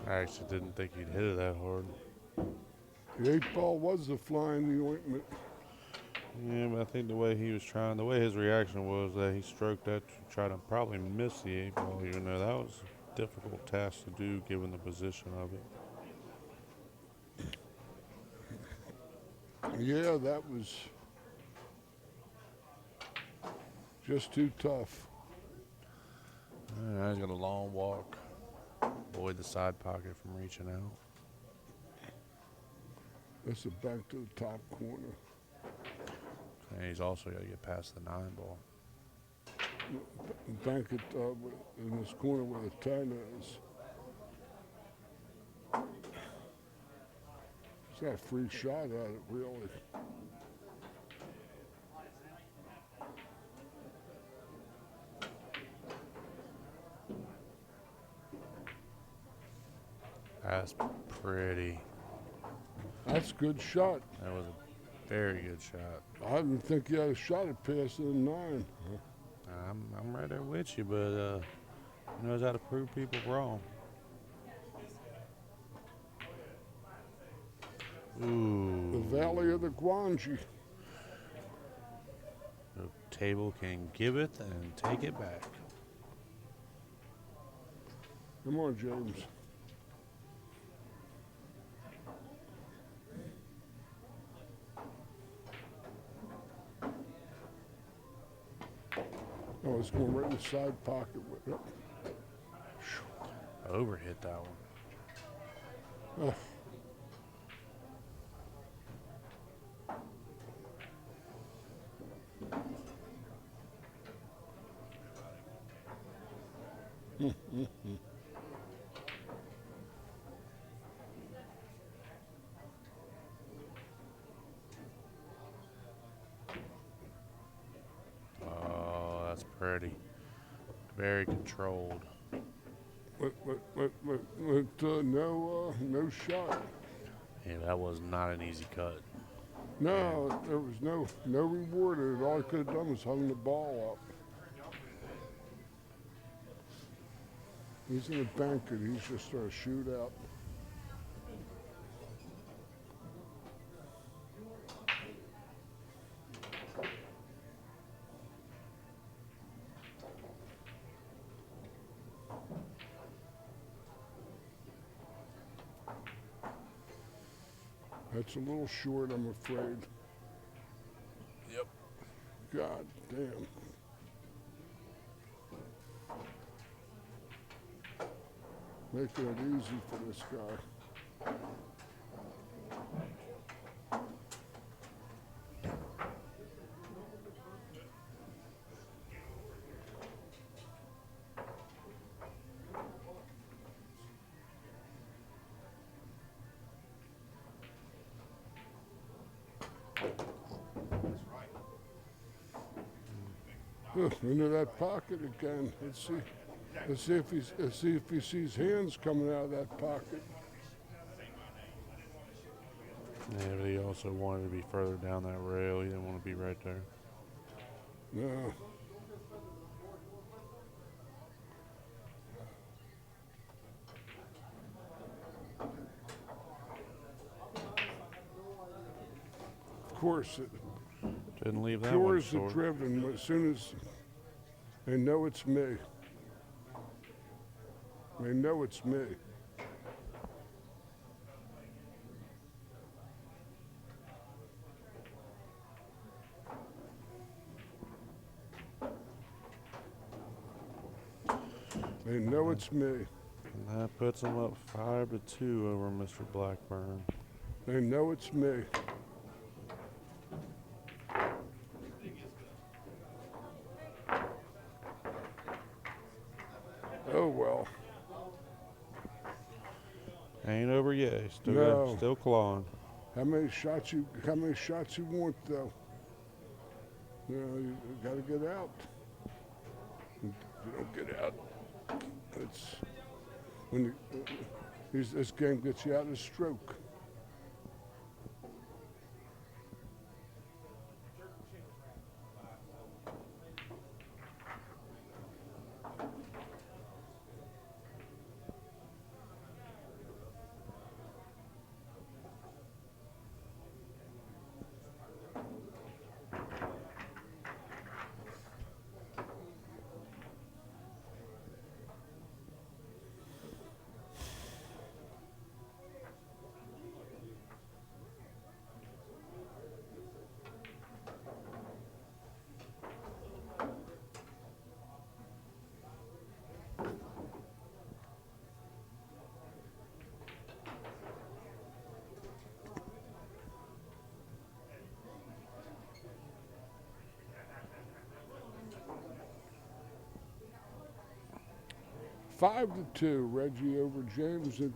I actually didn't think he'd hit it that hard. The 8-ball was the fly in the ointment. Yeah, but I think the way his reaction was that he stroked that to try to probably miss the 8-ball, even though that was a difficult task to do given the position of it. Yeah, that was just too tough. Now he's got a long walk. Avoid the side pocket from reaching out. That's a back to the top corner. And he's also got to get past the 9-ball. Bank it in this corner where the 10 is. He's got a free shot at it, really. That's pretty. That's a good shot. That was a very good shot. I didn't think he had a shot at passing the 9. I'm right there with you, but he knows how to prove people wrong. Ooh. The Valley of the Guanji. The table can give it and take it back. Come on, James. Oh, it's going right in the side pocket with it. Overhit that one. Oh. Oh, that's pretty. Very controlled. No shot. Yeah, that was not an easy cut. No, there was no reward in it. All I could have done was hung the ball up. He's in a banquet. He's just a shootout. That's a little short, I'm afraid. Yep. God damn. Making it easy for this guy. Into that pocket again. Let's see if he sees hands coming out of that pocket. Yeah, but he also wanted to be further down that rail. He didn't want to be right there. No. Of course, it Didn't leave that one cures the sore. driven as soon as they know it's me. They know it's me. They know it's me. And that puts him up 5-2 over Mr. Blackburn. They know it's me. Oh well. Ain't over yet. He's still, No. still clawing. How many shots you want though? You gotta get out. If you don't get out, it's when this game gets you out of stroke. Five to two, Reggie over James at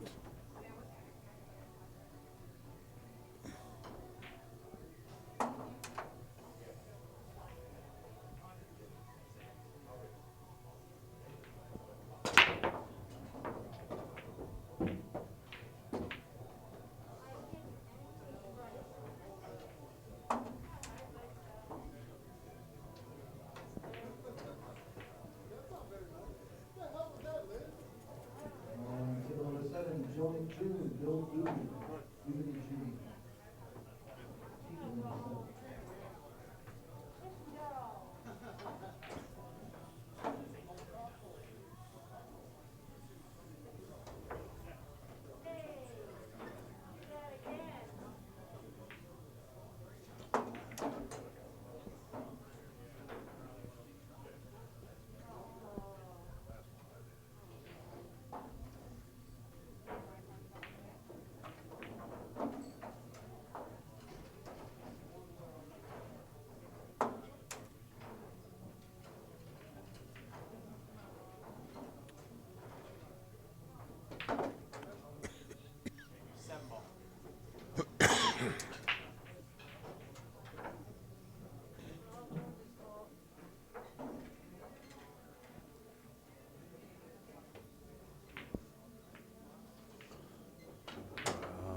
Table number 7, Joint June, Bill Dooley, Unity Judy. Table number 7.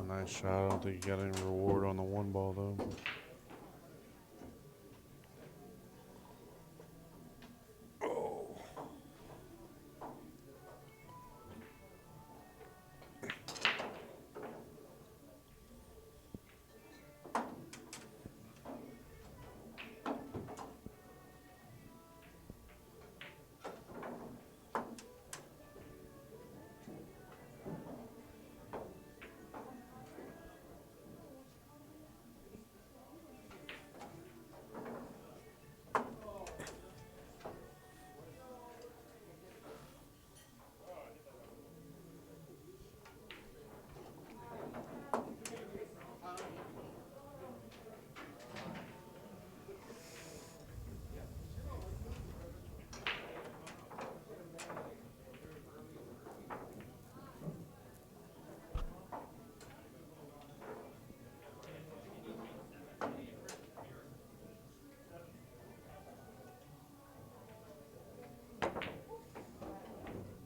Nice shot. I don't think he got any reward on the one ball, though.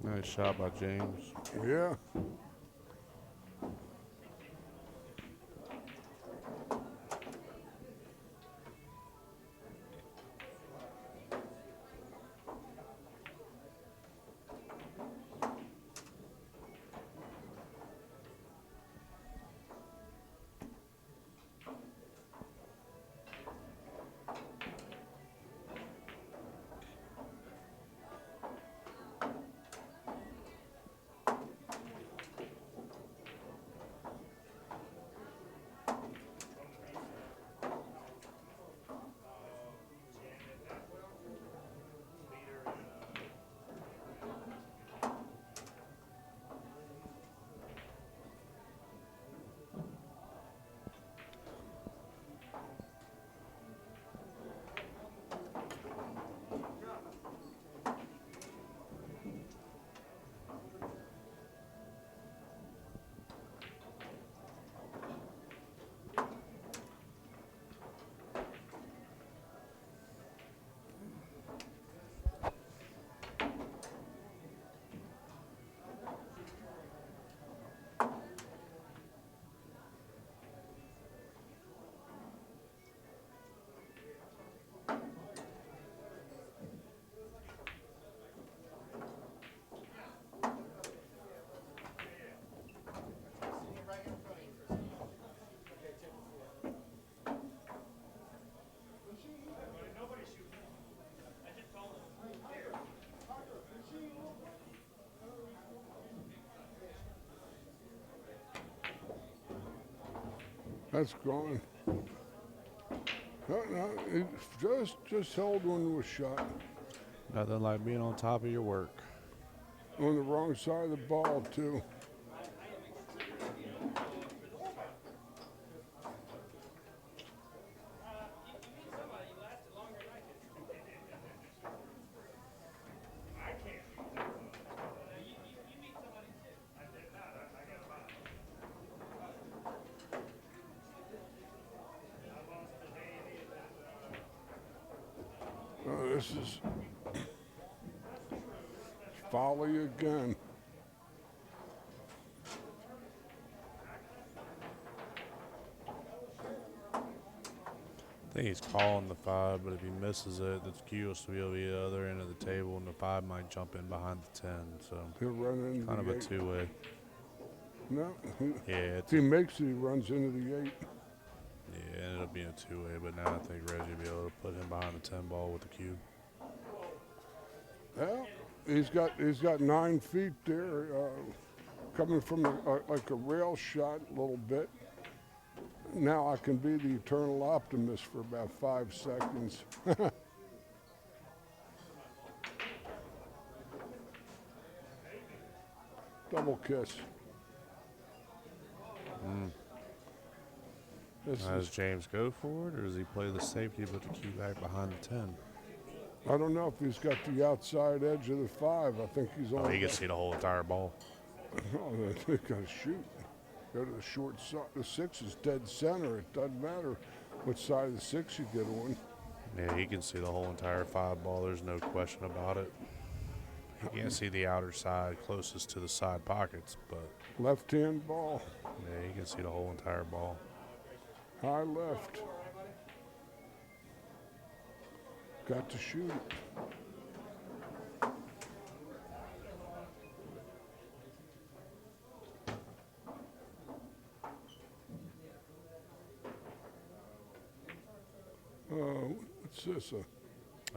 Nice shot by James. Yeah. That's gone. No, it just held onto a shot Nothing like being on top of your work. on the wrong side of the ball too. This is folly again. I think he's calling the 5, but if he misses it, the cue will still be over the other end of the table, and the 5 might jump in behind the 10. So He'll run into kind of the a 8. two-way. No, Yeah, if he makes it, he runs into the 8. yeah, it ended up being a two-way, but now I think Reggie will be able to put him behind the 10 ball with the cue. Well, he's got 9 feet there, coming from like a rail shot a little bit. Now I can be the eternal optimist for about 5 seconds. Double kiss. This Does is, James go for it, or does he play the safety but the cue back behind the 10? I don't know if he's got the outside edge of the 5. I think he's Oh, on. he can see the whole entire ball. Oh, they gotta shoot. Go to the short side. The 6 is dead center. It doesn't matter what side of the 6 you get on. Yeah, he can see the whole entire 5 ball. There's no question about it. He can't see the outer side closest to the side pockets, but Left-hand ball, yeah, he can see the whole entire ball. high left. Got to shoot it. What's this?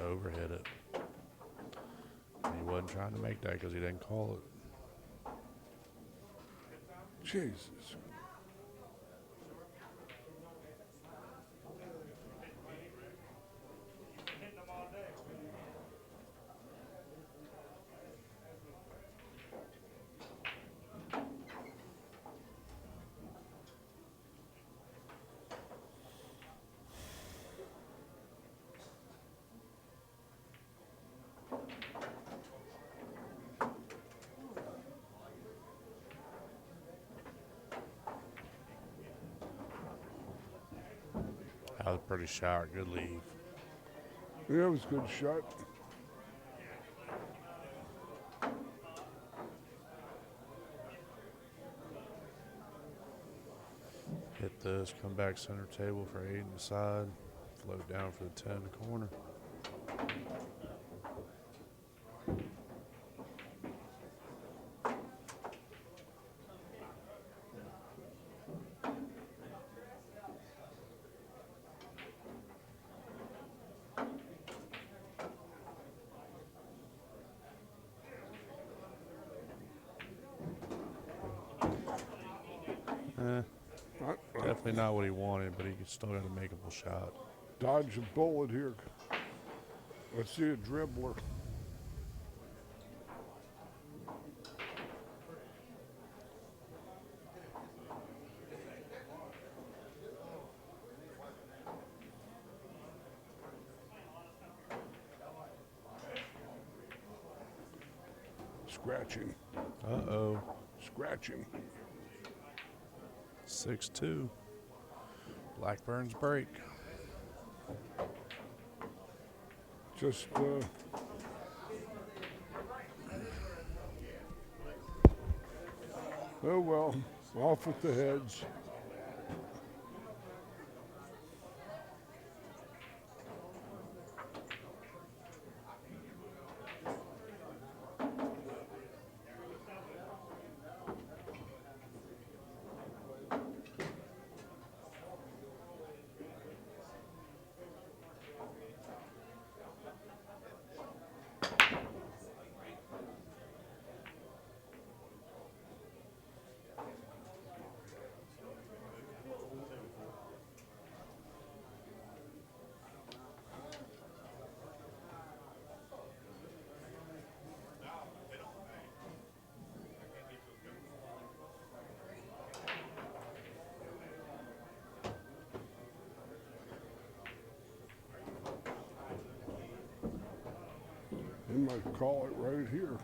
Overhit it. And he wasn't trying to make that because he didn't call it. Jesus. That was a pretty sharp. Good leave. Yeah, it was a good shot. this, come back center table for 8 in the side, float down for the 10 in the corner. Definitely not what he wanted, but he still got a makeable shot. Dodge a bullet here. Let's see a dribbler. Scratching. Uh-oh. Scratching. 6-2. Blackburn's break. Just, oh well, off with the heads. They might call it right here.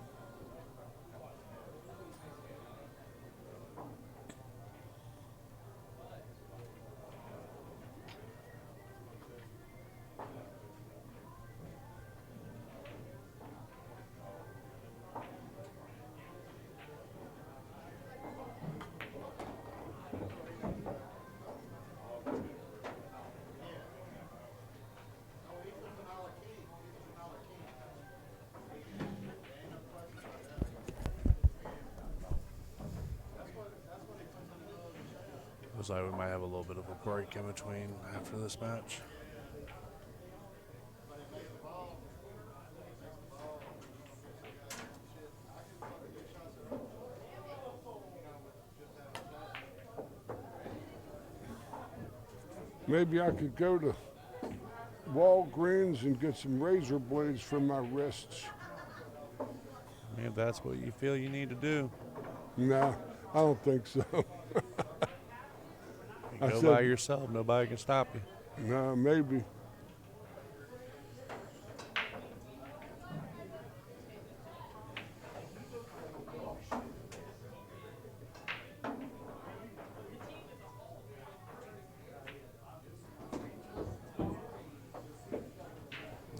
Looks like we might have a little bit of a break in between after this match. Maybe I could go to Walgreens and get some razor blades for my wrists. If that's what you feel you need to do, Nah, I don't think so. you go by yourself. Nobody can stop you. Nah, maybe.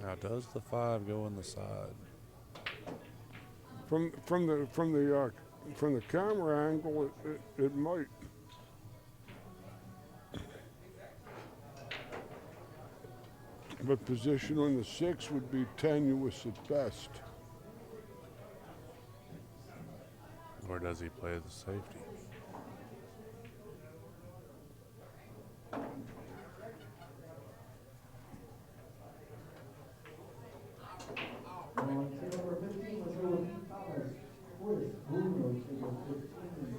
Now, does the 5 go in the side? From the camera angle, it might. But position on the 6 would be tenuous at best. Or does he play the safety? On to number 15, let's go with Pete Thomas. Chris Bruno, table 15.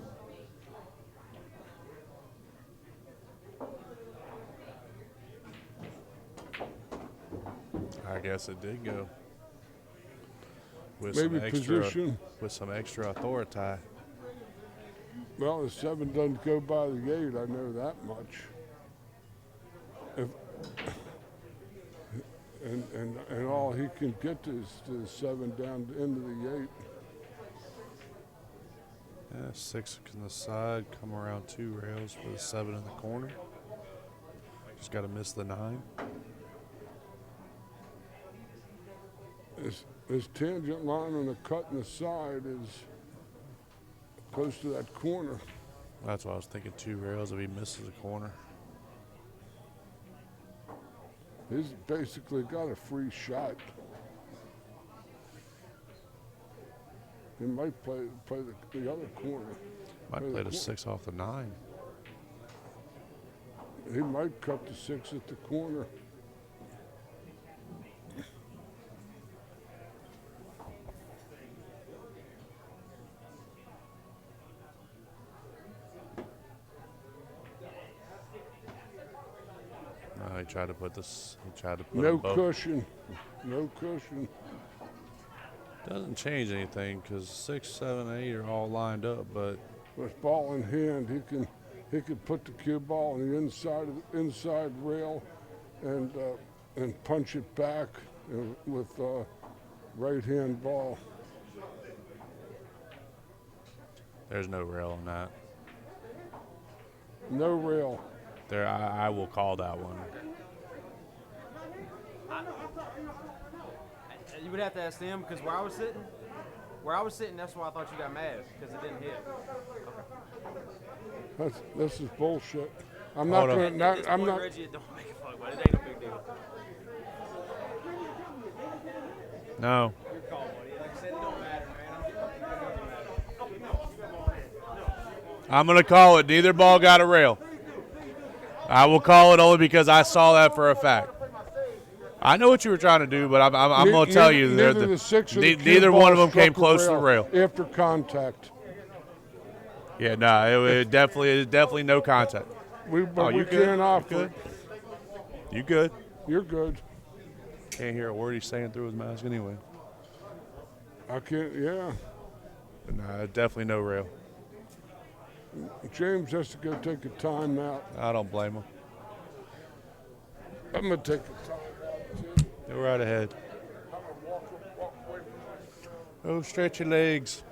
I guess it did go. With Maybe some extra, position. with some extra authority. Well, the 7 doesn't go by the 8, I know that much. If, and all he can get is the 7 down into the 8. Yeah, 6 in the side, come around 2 rails for the 7 in the corner. Just got to miss the 9. His tangent line on the cut in the side is close to that corner. That's why I was thinking 2 rails if he misses a corner. He's basically got a free shot. He might play the other corner. Might play the 6 off the 9. He might cut the 6 at the corner. No, he tried to put this. He tried to put No them both. cushion. No cushion. Doesn't change anything because 6, 7, 8 are all lined up, but With ball in hand, he could put the cue ball on the inside rail, and punch it back with right hand ball. there's no rail on that. No rail. There, I will call that one. You would have to ask them because where I was sitting, that's why I thought you got mad because it didn't hit. This is bullshit. I'm Hold not on. going. At Not, this I'm point, not. Reggie, it don't make a fuck, but it ain't a big deal. No. Your call, buddy. Like I said, it don't matter, man. It doesn't matter. I'm going to call it. Neither ball got a rail. I will call it only because I saw that for a fact. I know what you were trying to do, but I'm going to tell you. Neither the 6 or the cue neither one of ball them came struck close to the rail. after contact. Yeah, no, it definitely no contact. We you good? can't offer. Good? You good? You're good. Can't hear a word he's saying through his mask anyway. I can't. Yeah. But no, definitely no rail. James has to go take a timeout. I don't blame him. I'm gonna take a timeout too. Go right ahead. I'm gonna walk away from Oh, stretch your legs.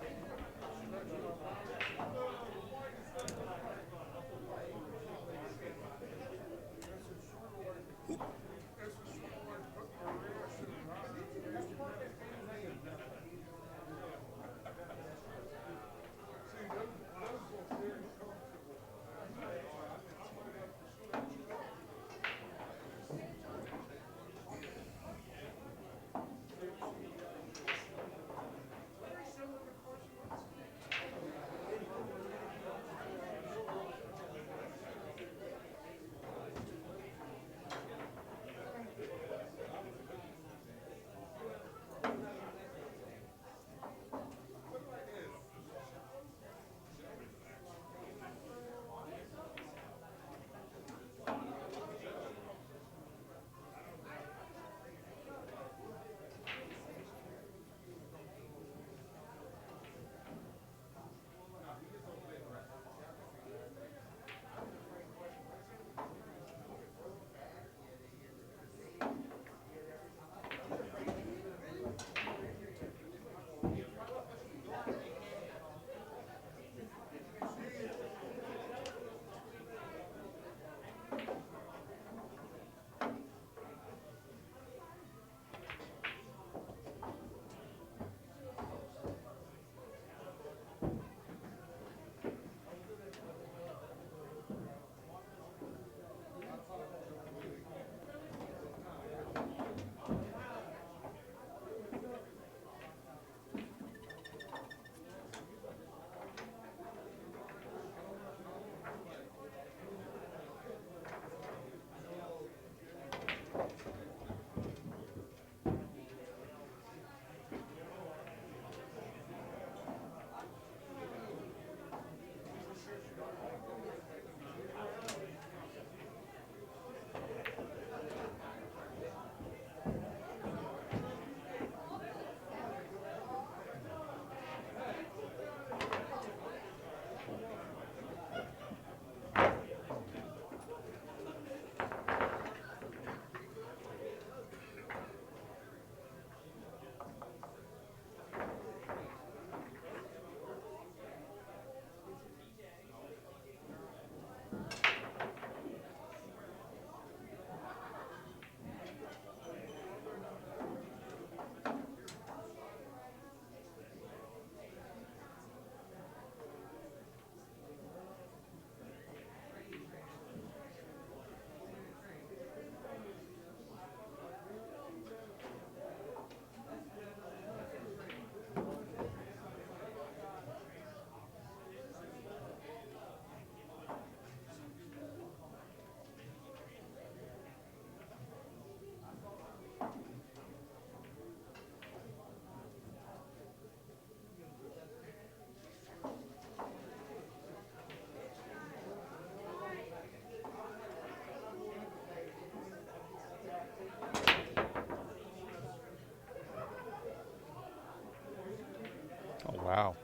Oh, wow.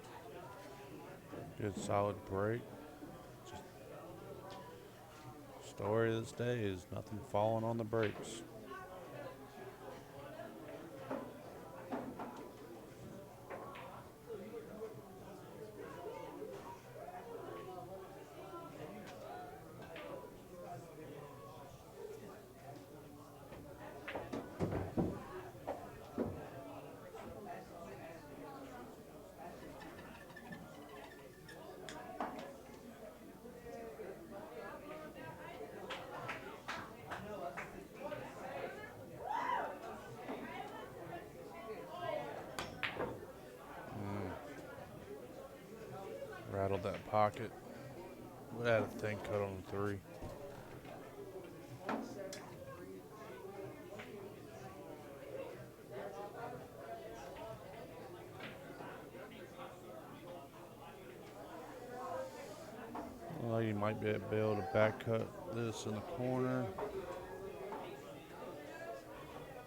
Good solid break. Just story of this day is nothing falling on the brakes. Rattled that pocket. We had a thin cut on the 3. Well, you might be able to back cut this in the corner.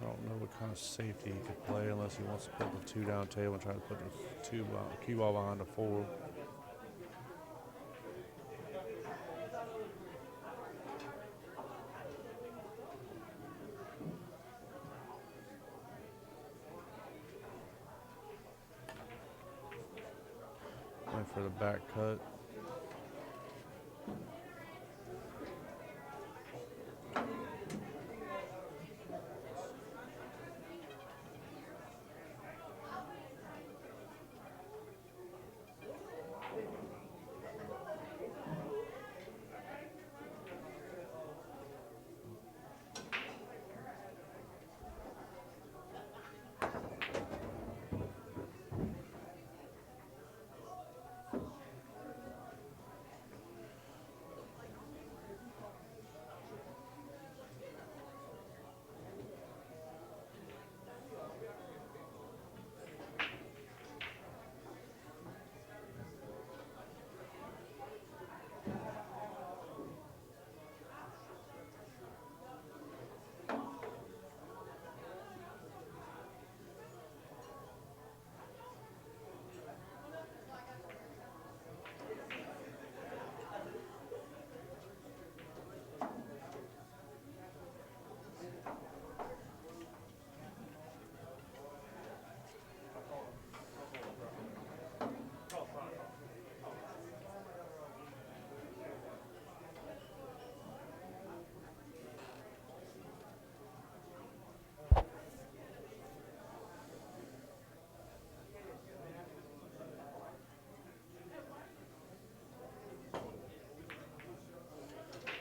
I don't know what kind of safety he could play unless he wants to put the 2 down table and try to put the cue ball behind the 4. Went for the back cut.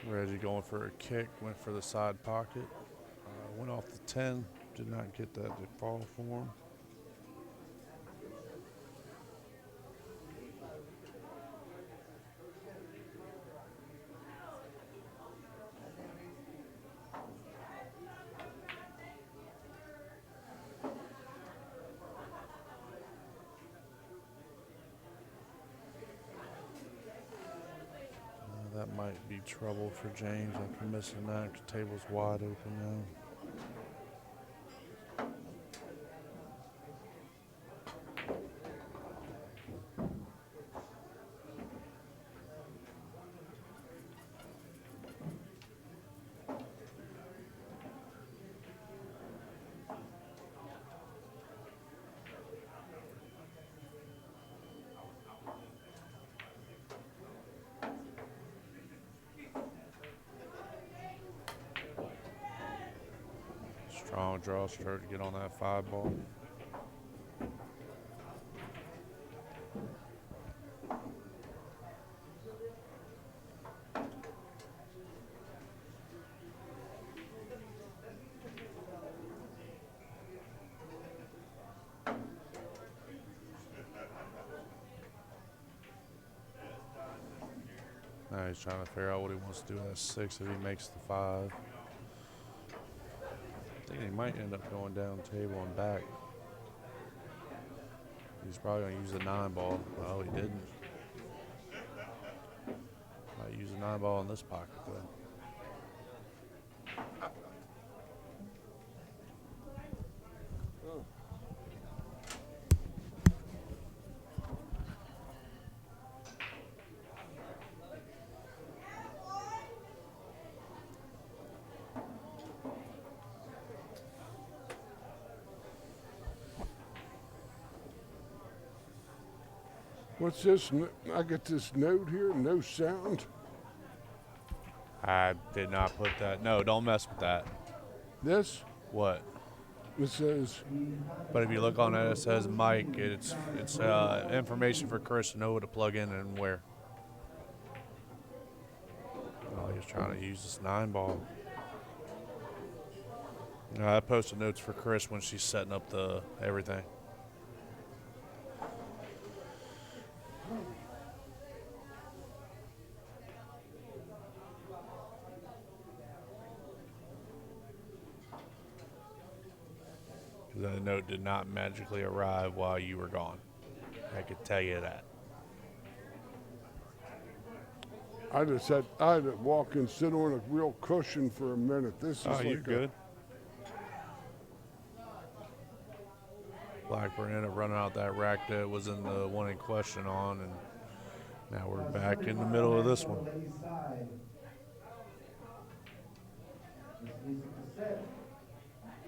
Reggie going for a kick, went for the side pocket. Went off the 10, did not get that to fall for him. That might be trouble for James after missing that. The table's wide open now. Strong draw start to get on that 5 ball. Now he's trying to figure out what he wants to do at 6 if he makes the 5. I think he might end up going down table and back. He's probably going to use the 9 ball. Well, he didn't. Might use the 9 ball in this pocket, though. What's this? I get this note here, no sound. I did not put that. No, don't mess with that. This, What? it says, But if you look on it, it says Mike. It's information for Chris to know what to plug in and where. Oh, he was trying to use this 9-ball. I posted notes for Chris when she's setting up the everything. Because that note did not magically arrive while you were gone. I could tell you that. I had to walk and sit on a real cushion for a minute. This is Oh, like you're good. Blackburn ended up running out that rack that was in the one in question on, and now we're back in the middle of this one. Ladies' side. Miss Lisa Cassette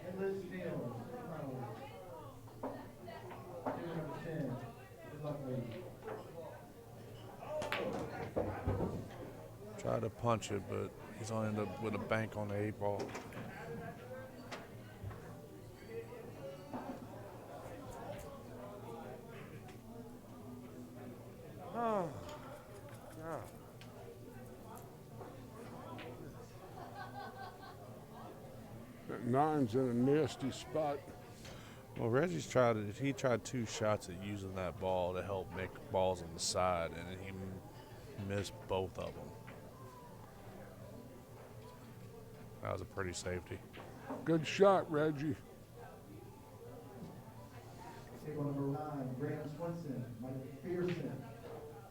and Liz Neal. Here number 10. Good luck, ladies. Tried to punch it, but he's going to end up with a bank on the 8-ball. Oh, God. that 9's in a nasty spot. Well, Reggie's tried 2 shots at using that ball to help make balls on the side, and he missed both of them. That was a pretty safety. Good shot, Reggie. Table number 9, Graham Swinson, Mike McPherson.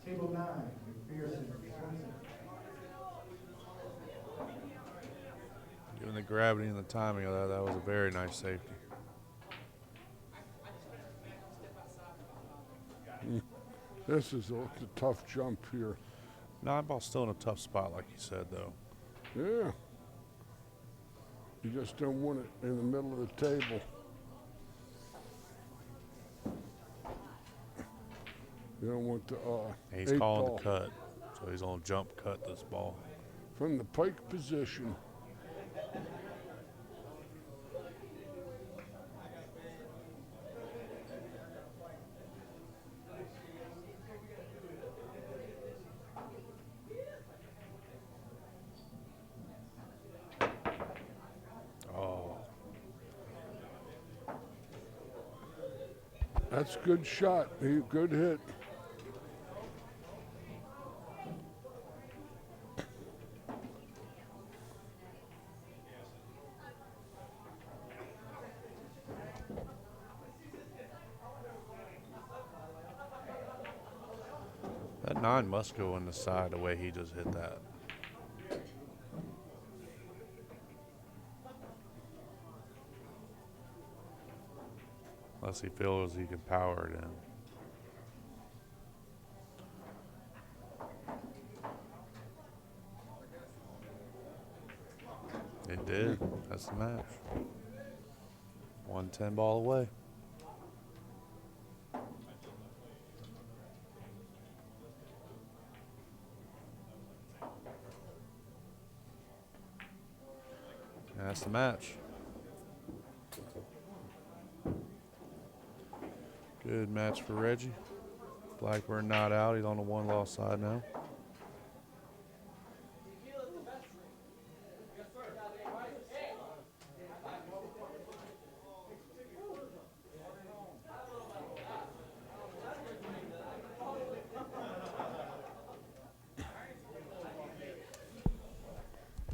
Table 9, McPherson, Swinson. Given the gravity and the timing of that, that was a very nice safety. This is a tough jump here. 9-ball's still in a tough spot, like you said, though. Yeah. You just don't want it in the middle of the table. You don't want the He's 8 calling ball the cut, so he's going to jump cut this ball. from the pike position. Oh, That's a good shot. Good hit. that 9 must go on the side the way he just hit that. Unless he feels he can power it in. It did. That's the match. 110 ball away. That's the match. Good match for Reggie. Blackburn not out. He's on the 1-loss side now.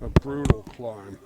A brutal climb.